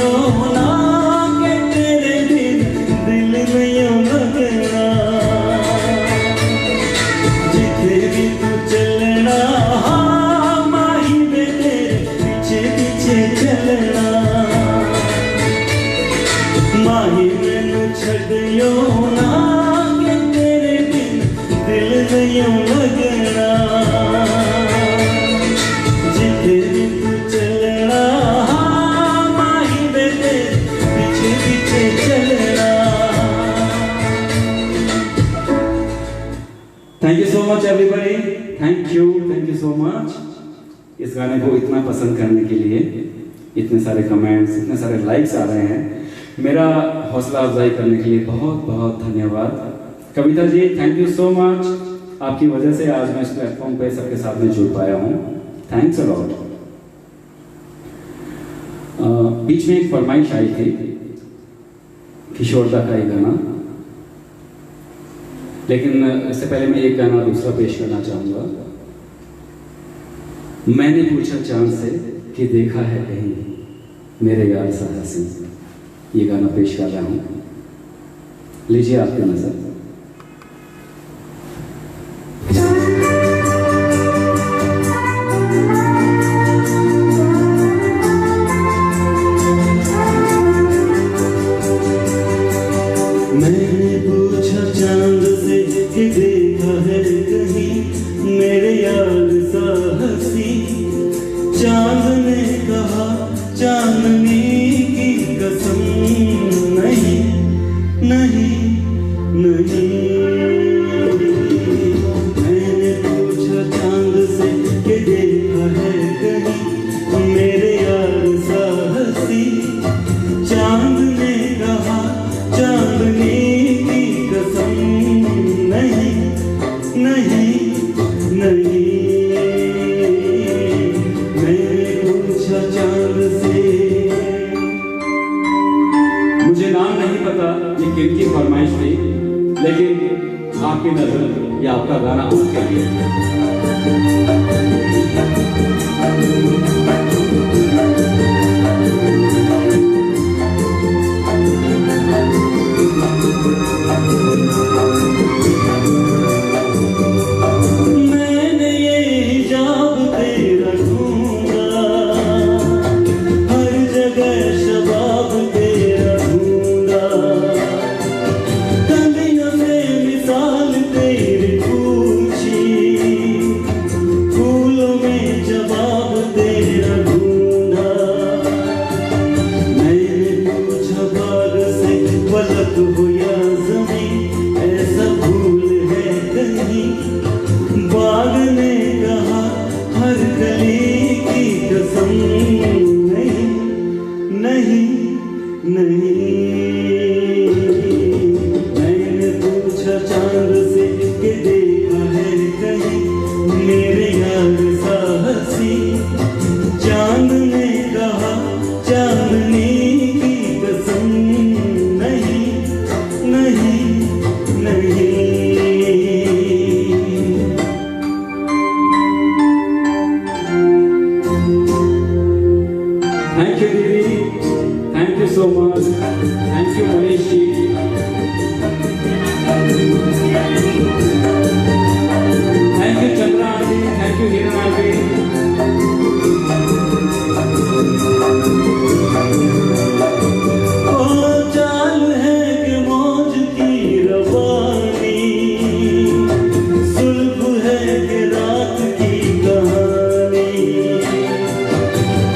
छड़ियो ना के तेरे बिन दिल नहीं लगना जिथे भी तू चलना हाँ माही वे तेरे पीछे पीछे चलना माही मैनू छड़ियो ना के तेरे बिन दिल नहीं लगना जिथे भी तू चलना हाँ माही वे तेरे पीछे पीछे चलना। Thank you so much everybody, thank you so much इस गाने को इतना पसंद करने के लिए। इतने सारे कमेंट्स, इतने सारे लाइक्स आ रहे हैं, मेरा हौसला अफजाई करने के लिए बहुत बहुत धन्यवाद। कविता ji thank you so much, आपकी वजह से आज मैं इस प्लेटफॉर्म पे सबके साथ में जुड़ पाया हूँ, थैंक्स अ लॉट। बीच में एक फरमाइश आई थी किशोरदा का एक गाना, लेकिन इससे पहले मैं एक गाना दूसरा पेश करना चाहूंगा। मैंने पूछा चांद से कि देखा है कहीं मेरे यार सा हसीन, ये गाना पेश कर रहा हूं, लीजिए आपकी नजर। मैंने पूछा चांद से कि देखा है कहीं मेरे यार सा हसी, चांद ने कहा चांदनी की कसम नहीं नहीं नहीं। मैंने पूछा चांद से कि देखा है कहीं मेरे यार सा हसी, चांद ने कहा चांदनी की कसम नहीं नहीं नहीं। मैंने पूछा चांद से। मुझे नाम नहीं पता ये किनकी फरमाइश थी, लेकिन आपकी नजर या आपका गाना आपके लिए। मैंने ये हिजाब तेरा ढूंढा, हर जगह शबाब तेरा ढूंढा, कलियों से मिसाल तेरी पूछी, फूलों में जवाब तेरा ढूंढा। मैंने पूछा बाग से फलक हो या ज़मीं, ऐसा भूल है कहीं, बाग ने कहा हर कली की कसम नहीं नहीं नहीं। मैंने पूछा चांद से कि देखा है कहीं मेरे यार सा हसी, चांद ने कहा चांदनी की कसम नहीं नहीं नहीं। Thank you didi, thank you so much, thank you Manish ji, thank you Chandra ji, thank you Hirna ji. ओ चाल है कि मौज की रवानी, सुल्फ है कि रात की कहानी,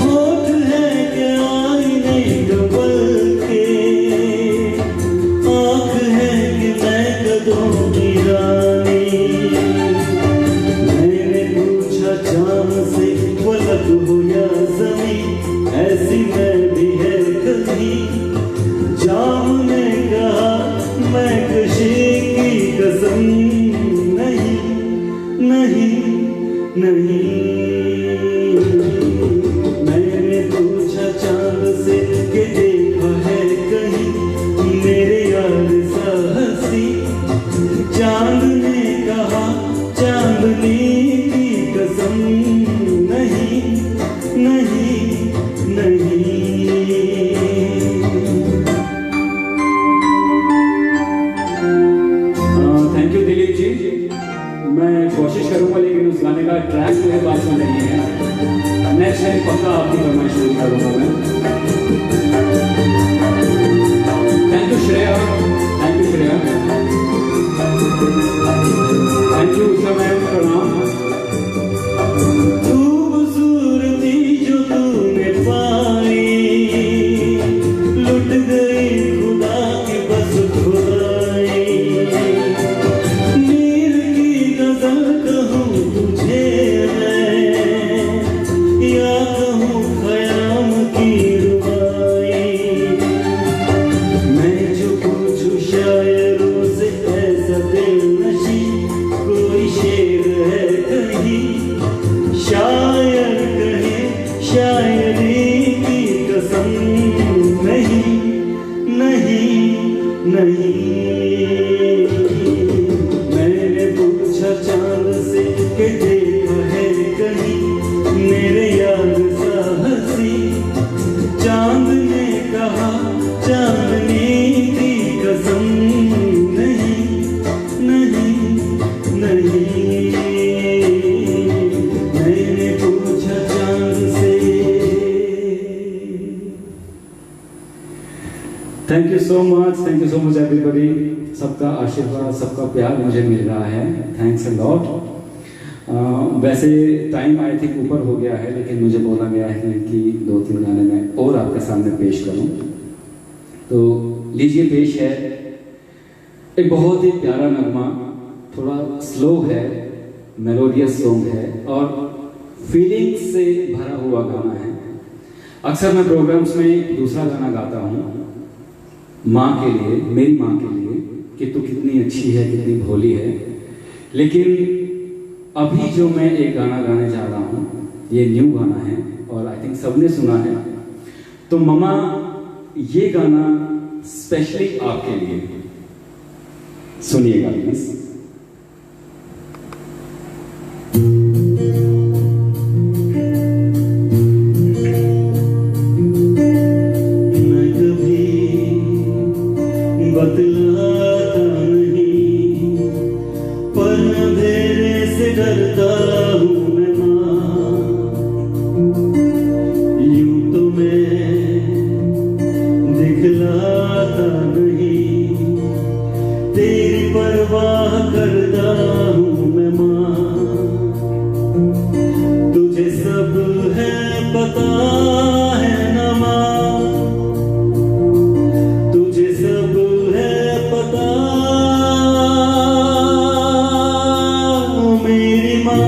होठ है कि आईने गबल के, आँख है कि मैं कदों की रानी। मैंने पूछा फरमाइश है, पक्का आपकी फरमाइश पूरी करूंगा मैं। Thank you Shreya, thank you Shreya, thank you Usha ma'am, प्रणाम। खूबसूरती जो तूने पाई लुट गई खुदा की बस खुदाई। नीर की गजल कहूँ तुझे मैं या कहूँ ख़याम की रुबाई। मैं जो पूछूं शायरों से ऐसा दिलनशी कोई शेर है कहीं, शायर कहे शायरी की कसम नहीं नहीं नहीं। मैंने पूछा चांद से कि देखा है कहीं मेरे यार सा हंसी। चांद ने कहा चांदनी की कसम नहीं नहीं नहीं। मैंने पूछा चांद से। Thank you so much everybody. सबका आशीर्वाद, सबका प्यार मुझे मिल रहा है, थैंक्स अ लॉट। वैसे टाइम आई थिंक ऊपर हो गया है, लेकिन मुझे बोला गया है कि 2-3 गाने मैं और आपके सामने पेश करूं, तो लीजिए पेश है एक बहुत ही प्यारा नगमा, थोड़ा स्लो है, मेलोडियस सॉन्ग है और फीलिंग्स से भरा हुआ गाना है। अक्सर मैं प्रोग्राम्स में दूसरा गाना गाता हूँ माँ के लिए, मेरी माँ के लिए, कि तू कितनी अच्छी है, कितनी भोली है। लेकिन अभी जो मैं एक गाना गाने जा रहा हूँ, ये न्यू गाना है और आई थिंक सबने सुना है। तो मम्मा, ये गाना स्पेशली आपके लिए, सुनिएगा प्लीज। मैं कभी बतलाता नहीं पर अंधेरे से डरता हूँ मैं माँ। यूं तो मैं दिखलाता नहीं तेरी परवाह करता हूँ मैं माँ। तुझे सब है पता है ना माँ, तुझे सब है पता ओ मेरी माँ।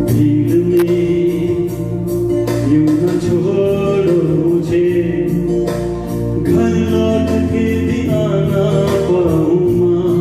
भीड़ में यूं न छोड़ो मुझे, घर लौट के भी आना पाऊँ माँ।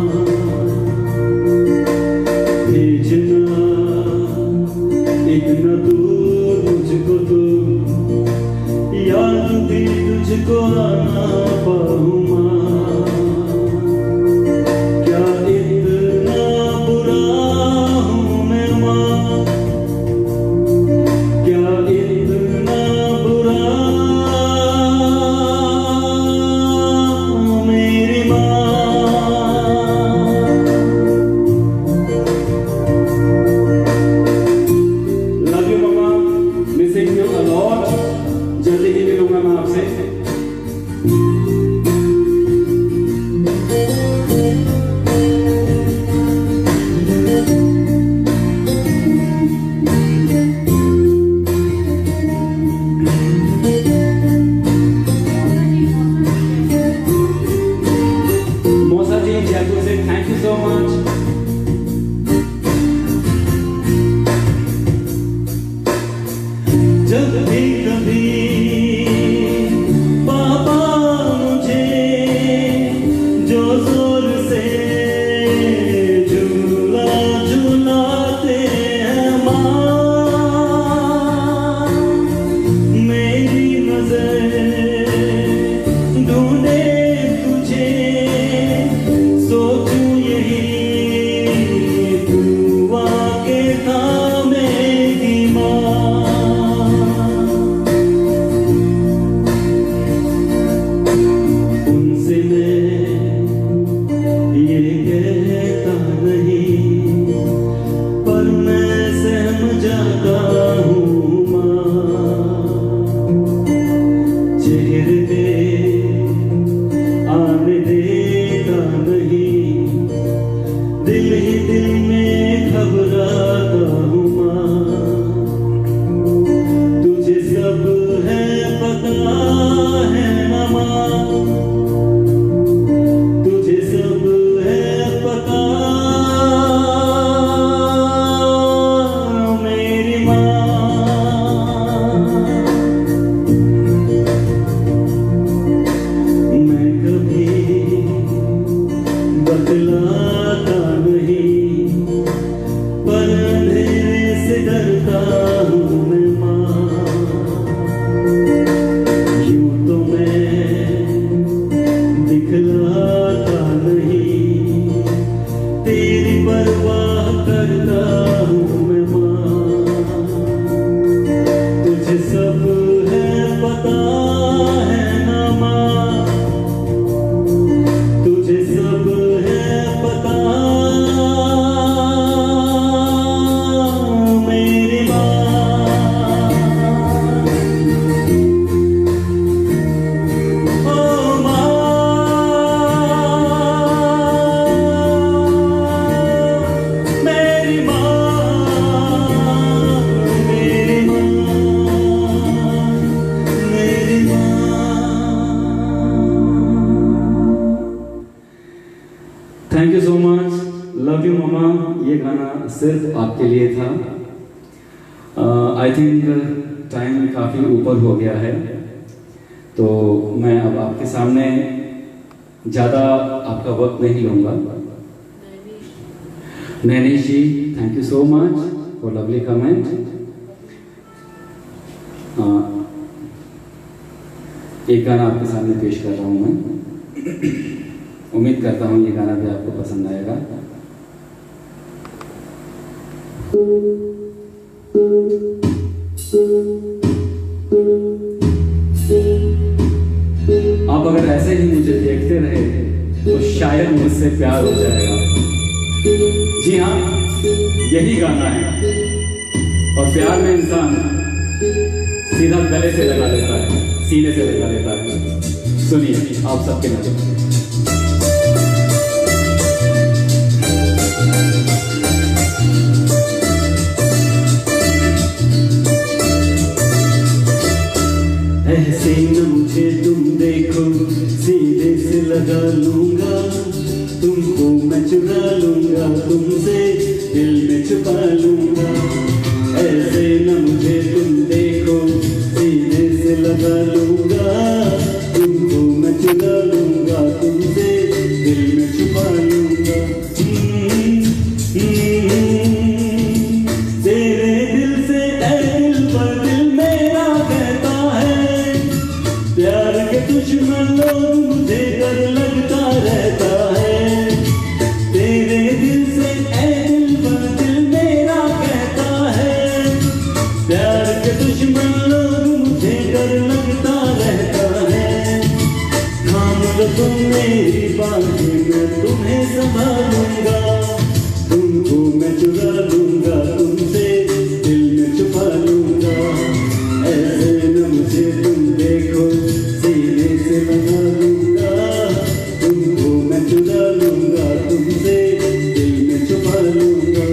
दिल ही दिल में घबराता हूँ माँ, तुझे सब है पता है ना माँ, तुझे सब है पता मेरी माँ। मैं कभी बतलाता नहीं, पर अंधेरे से डरता हूँ मैं माँ। यूं तो मैं दिखलाता नहीं, तेरी परवाह करता हूँ मैं माँ। तुझे सब है पता है ना माँ, तुझे सब है पता मेरी माँ। ओ माँ, मेरी माँ, मेरी माँ, मेरी माँ। Thank you so much, love you mama. ये गाना सिर्फ आपके लिए था। आई थिंक टाइम काफ़ी ऊपर हो गया है, तो मैं अब आपके सामने ज़्यादा आपका वक्त नहीं लूँगा। Nainish ji, thank you so much for lovely comment. एक गाना आपके सामने पेश कर रहा हूँ मैं। उम्मीद करता हूँ ये गाना भी आपको पसंद आएगा। आप अगर ऐसे ही मुझे देखते रहे तो शायद मुझसे प्यार हो जाएगा। जी हाँ, यही गाना है। और प्यार में इंसान सीधा गले से लगा लेता है, सीने से लगा लेता है। सुनिए आप सबके नजर। ऐसे न मुझे तुम देखो, सीधे से लगा लूंगा, तुमको मैं चुरा लूंगा, तुमसे दिल में छुपा लूंगा। ऐसे न मुझे तुम देखो, सीधे से लगा लूंगा, तुमको मैं चुरा लूंगा, तुमसे दिल में छुपा लूंगा। तेरे दिल से ऐ दिल पर दिल मेरा कहता है, प्यार के दुश्मन लोग मुझे डर लगता रहता है। तेरे दिल से ऐ दिल पर दिल मेरा कहता है, प्यार के दुश्मन लोग मुझे डर लगता रहता है। थाम लो तुम मेरी बातें, मैं तुम्हें संभालूंगा, तुमको मैं चुरा लूंगा, तुमसे दिल में छुपा लूंगा। ऐसे न मुझे तुम देखो, सीने से लगा लूंगा, तुमको मैं चुरा लूंगा, तुमसे दिल में छुपा लूंगा।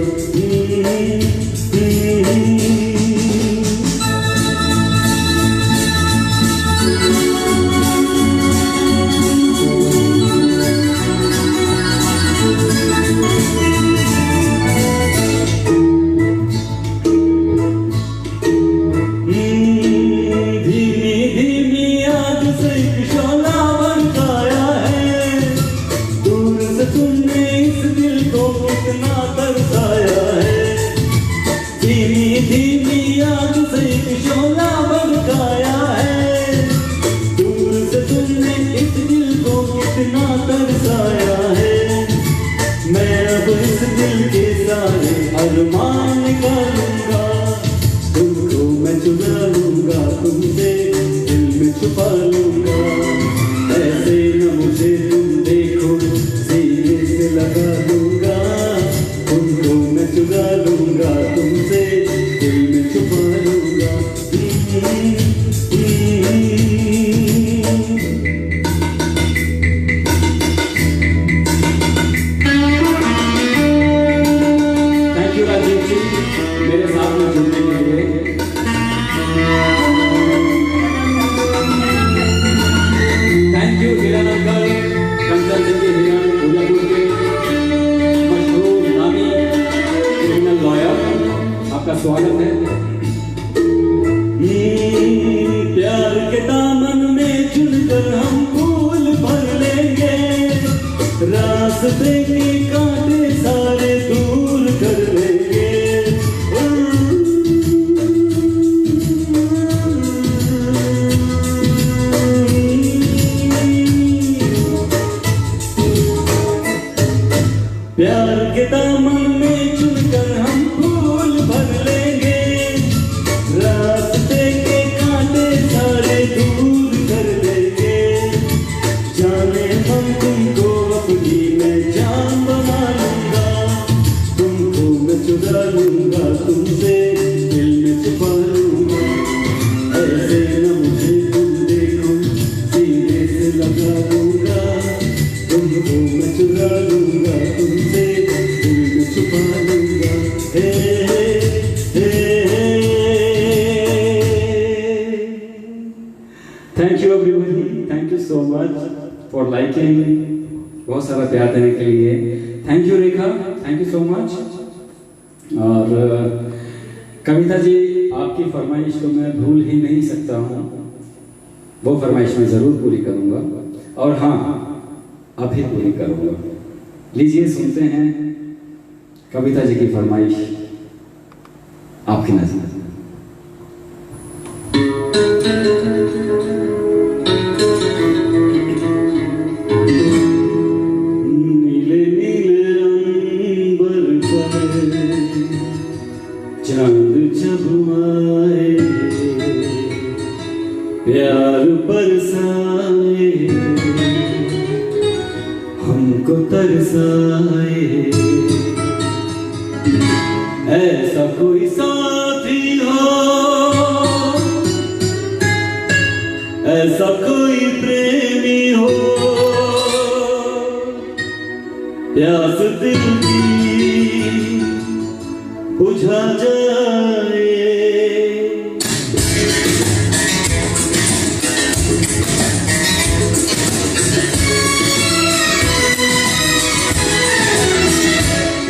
अरमान निकालूंगा, तुमको मैं चुरा लूंगा, तुमसे दिल में छुपा लूंगा। ऐसे न मुझे तुम देखो, सीने से लगा लूंगा, तुमको मैं चुरा लूंगा, तुमसे दिल में छुपा लूंगा। के दामन में चुनकर हम फूल भर लेंगे, रास्ते के कांटे सारे दूर कर देंगे। जाने हम तुमको अपनी मैं जान बना लूंगा, तुमको मैं चुरा लूंगा, तुमसे दिल में छुपा लूंगा। ऐसे न मुझे तुम देखो, सीने से लगा लूंगा, तुमको मैं चुरा लूंगा, तुमसे दिल में छुपा लूंगा। Hey thank you everybody, thank you so much for liking, बहुत सारा प्यार देने के लिए। Thank you Rekha, thank you so much. और कविता जी, आपकी फरमाइश को मैं भूल ही नहीं सकता हूँ, वो फरमाइश मैं ज़रूर पूरी करूँगा, और हाँ अभी पूरी करूँगा। लीजिए सुनते हैं कविता जी की फरमाइश आपकी नज़र। नीले नीले अंबर पर चांद जब आए, प्यार बरसाए, हमको तरसाए। ऐसा कोई साथी हो, ऐसा कोई प्रेमी हो, प्यास दिल की बुझा जाए।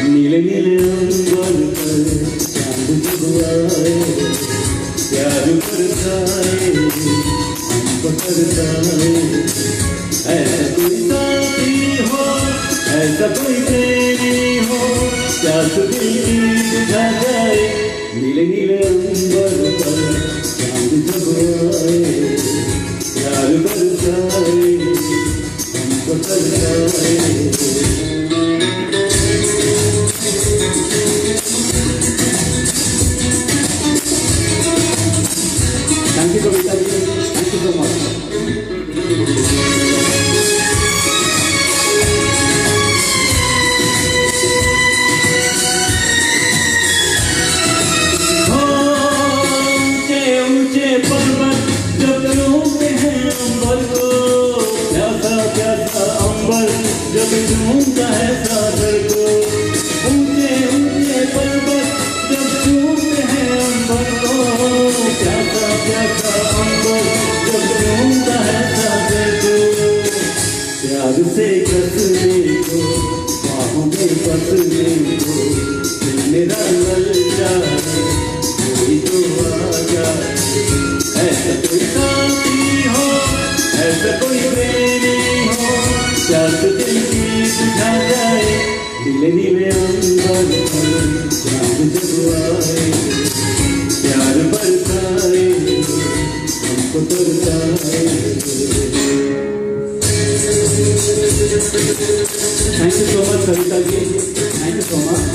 नीले नीले अंबर पर चांद जब आए, प्यार बरसाए, हमको तरसाए। ऐसा कोई साथी हो, ऐसा कोई प्रेमी हो, प्यास दिल की बुझा जाए। नीले नीले अंबर पर चांद जब आए, प्यार बरसाए, हमको तरसाए। Thank you Kavita ji, thank you so much. ऊंचे ऊंचे पर्वत जब चूमते हैं अंबर को, प्यासा प्यासा अंबर जब चूमता है सागर को। ऊंचे ऊंचे पर्वत जब चूमते हैं अंबर को, प्यासा प्यासा अंबर जब चूमता है सागर को। प्यार से कसने को, बाहों में बसने को, दिल मेरा ललचाए, कोई तो आ जाए। ऐसा कोई साथी हो, ऐसा कोई प्रेमी हो, प्यास दिल की बुझा जाए। नीले नीले अंबर पर चांद जब आए, प्यार बरसाए, हमको तरसाए। Thank you so much Kavita ji, thank you so much.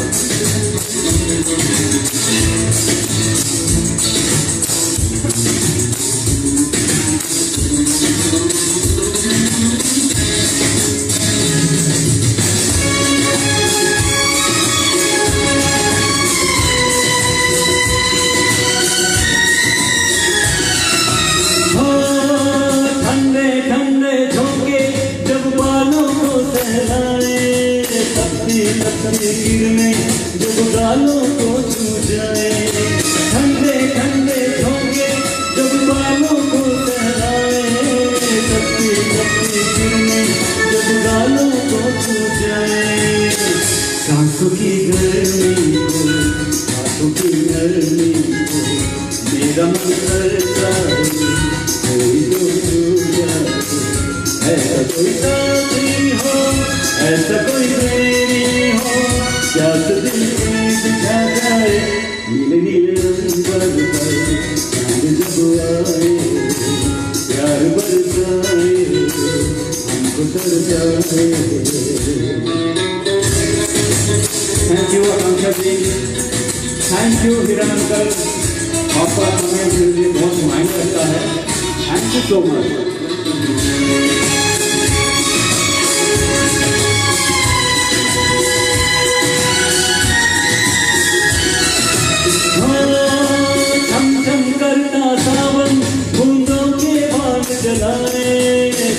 ठंडे ठंडे झोंके जब बालों को सहलाए, तपती तपती किरणें जब गालों को छू जाए। ठंडे ठंडे झोंके जब बालों को सहलाए, तपती तपती किरणें जब गालों को छू जाए। सांसों की गर्मी को, हाथों की नरमी को, मेरा मन करता है कोई तो छू जाए। ऐसा कोई साथी हो, ऐसा कोई प्रेमी हो, प्यास दिल की बुझा जाए। नीले नीले अंबर पर चांद जब आए, प्यार बरसाए, हमको तरसाए। Thank you Akanksha ji, thank you Hiran uncle, आपका समय मेरे लिए बहुत मायने रखता है, थैंक यू सो मच।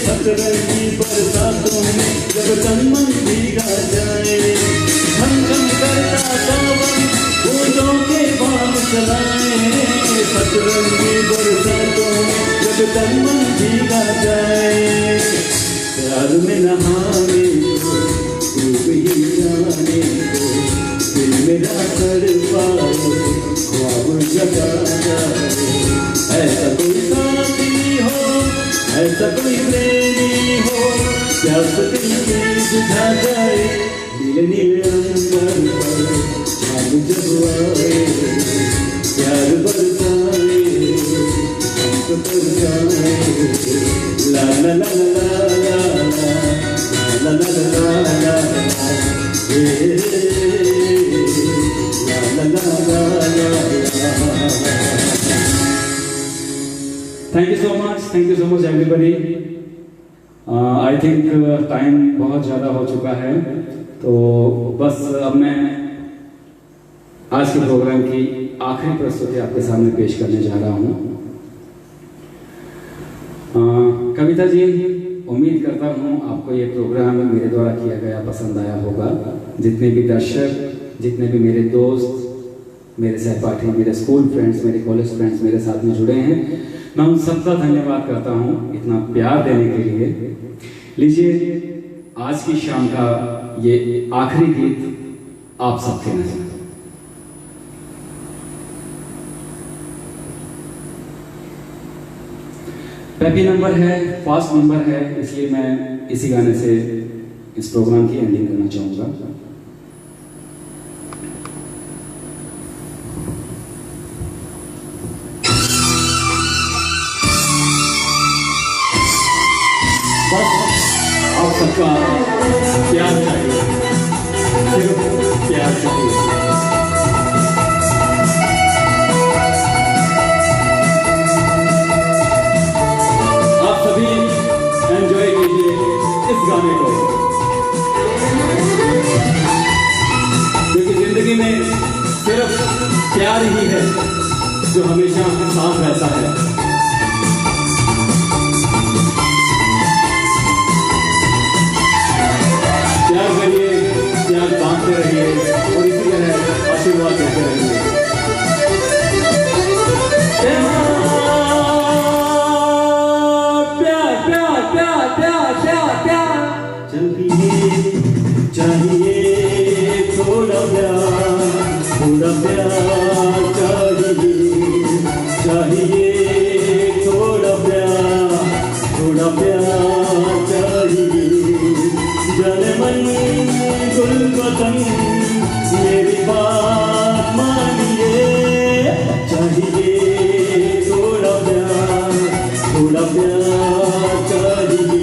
सतरंगी बरसातों में जब तन मन भीगा जाए, झम झम करता सावन बूंदों के बाल चलाए, सतरंगी बरसातों में जब तन मन भीगा जाए। प्यार में नहाने को डूब ही जाने को दिल मेरा कर पाए, ख्वाब जगा जाए। ऐसा कोई साथी हो, ऐसा कोई प्रेमी हो, प्यास दिल में बुझा जाए, नीले नीले अंबर पर चांद जब आए, प्यार बरसाए, हमको तरसाए, ला ला ला ला ला ला ला ला ला ला thank you so much everybody. I think time बहुत ज़्यादा हो चुका है, तो बस अब मैं आज के प्रोग्राम की आखिरी प्रस्तुति आपके सामने पेश करने जा रहा हूँ। कविता जी, उम्मीद करता हूँ आपको ये प्रोग्राम मेरे द्वारा किया गया पसंद आया होगा। जितने भी दर्शक, जितने भी मेरे दोस्त, मेरे सहपाठी, मेरे स्कूल फ्रेंड्स, मेरे कॉलेज फ्रेंड्स मेरे साथ में जुड़े हैं, मैं उन सबका धन्यवाद करता हूँ इतना प्यार देने के लिए। लीजिए आज की शाम का ये आखिरी गीत आप सबके नजर। पैपी नंबर है, फास्ट नंबर है, इसलिए मैं इसी गाने से इस प्रोग्राम की एंडिंग करना चाहूँगा। आप सबका प्यार चाहिए, सिर्फ प्यार चाहिए। आप सभी एंजॉय कीजिए इस गाने को, क्योंकि जिंदगी में सिर्फ प्यार ही है जो हमेशा साथ रहता है। प्यार करिए, प्यार बांटते रहिए और इसी तरह आशीर्वाद देते रहिए। प्यार प्यार प्यार प्यार प्यार प्यार चाहिए थोड़ा प्यार, थोड़ा प्यार चाहिए थोड़ा प्यार चाहिए। जाने मन गुलबदन मेरी बात मानिए, चाहिए थोड़ा प्यार चाहिए।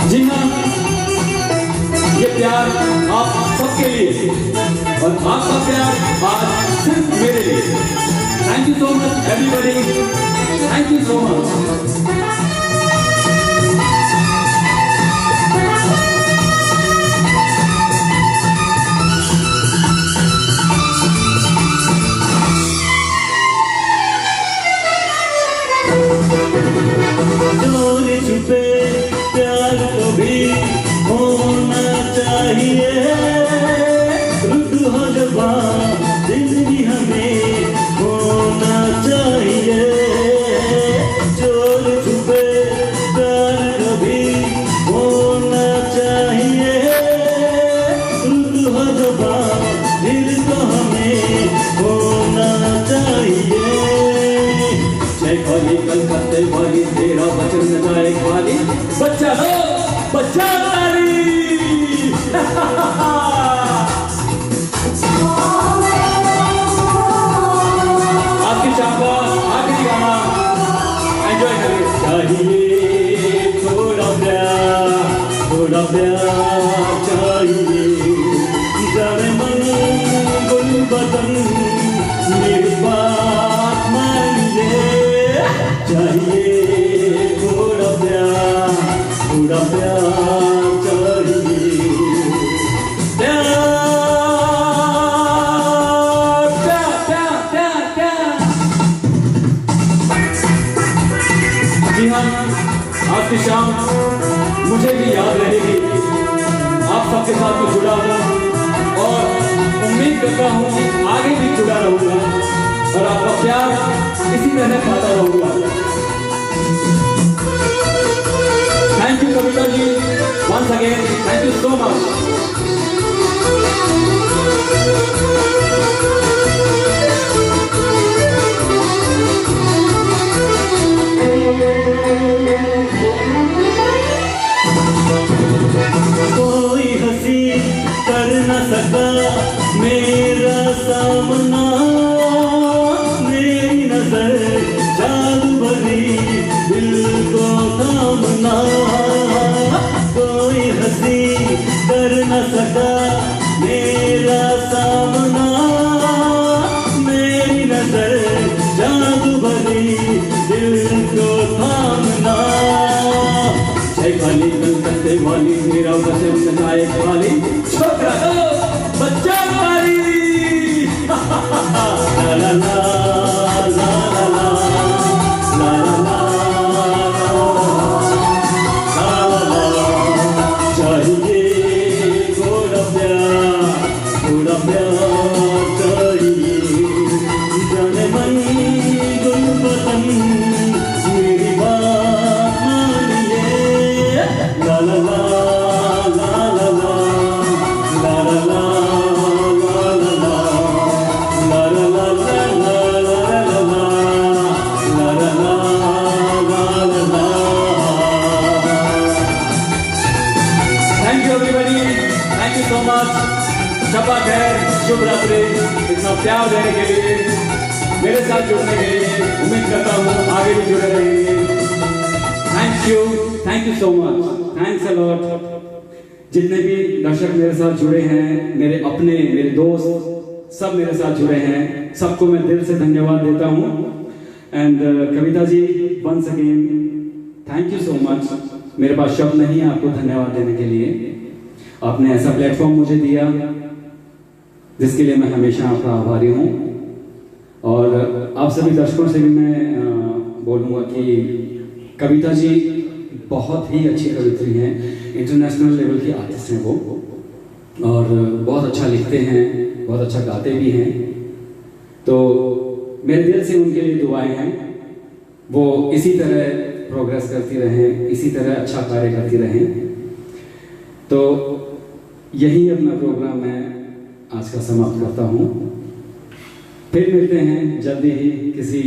जी हाँ, ये प्यार आप सबके लिए और आपका प्यार आज सिर्फ मेरे लिए। Thank you so much everybody, thank you so much. चोरी छुपे प्यार को भी होना चाहिए, रुक हो जबा जिंदगी हमें होना चाहिए। चोरी छुपे प्यार को भी होना चाहिए, रुक हो जबा दिल तो हमें होना चाहिए। जय खाली कलकत्ते वाली तेरा वचन न जाए खाली, बच्चा हो बच्चा तारी। आपकी शाम का आखिरी गाना चाहिए थोड़ा प्यार चाहिए जी हाँ, आज की शाम मुझे भी याद रहेगी। आप सबके साथ मैं जुड़ा हूँ और उम्मीद करता हूँ कि आगे भी जुड़ा रहूँगा और आपका प्यार इसी तरह पाता रहूँगा। Thank you Kavita ji, once again, thank you so much. कोई हंसी कर न सका मेरा सामना, मेरी नजर जादू भरी दिल को थामना। कोई हंसी कर न सका मेरा सामना, मेरी नजर जादू भरी दिल को थामना। खाली कलकत्ते वाली मेरा वचन सजाए खाली छोकरा बच्चा वाली ला ला ला ला ला ला ला चाहिए थोड़ा प्यार चाहिए जाने मन गुलबदन मेरी बात मानिए। ला ला ला ला ला ला ला ला ला ला ला ला ला। Thank you everybody, thank you so much. शब्बा खैर, शुभ रात्रि। इतना प्यार देने के लिए, मेरे साथ जुड़ने के लिए, उम्मीद करता हूँ आगे भी जुड़े रहेंगे। Thank you so much, thanks a lot. जितने भी दर्शक मेरे साथ जुड़े हैं, मेरे अपने, मेरे दोस्त, सब मेरे साथ जुड़े हैं, सबको मैं दिल से धन्यवाद देता हूँ। And Kavita ji, once again thank you so much. मेरे पास शब्द नहीं है आपको धन्यवाद देने के लिए। आपने ऐसा प्लेटफॉर्म मुझे दिया जिसके लिए मैं हमेशा आपका आभारी हूँ। और आप सभी दर्शकों से भी मैं बोलूँगा कि कविता जी बहुत ही अच्छी कवित्री हैं, इंटरनेशनल लेवल की आर्टिस्ट हैं वो, और बहुत अच्छा लिखते हैं, बहुत अच्छा गाते भी हैं। तो मेरे दिल से उनके लिए दुआएं हैं, वो इसी तरह प्रोग्रेस करती रहें, इसी तरह अच्छा कार्य करती रहें। तो यही अपना प्रोग्राम मैं आज का समाप्त करता हूँ। फिर मिलते हैं जल्दी ही किसी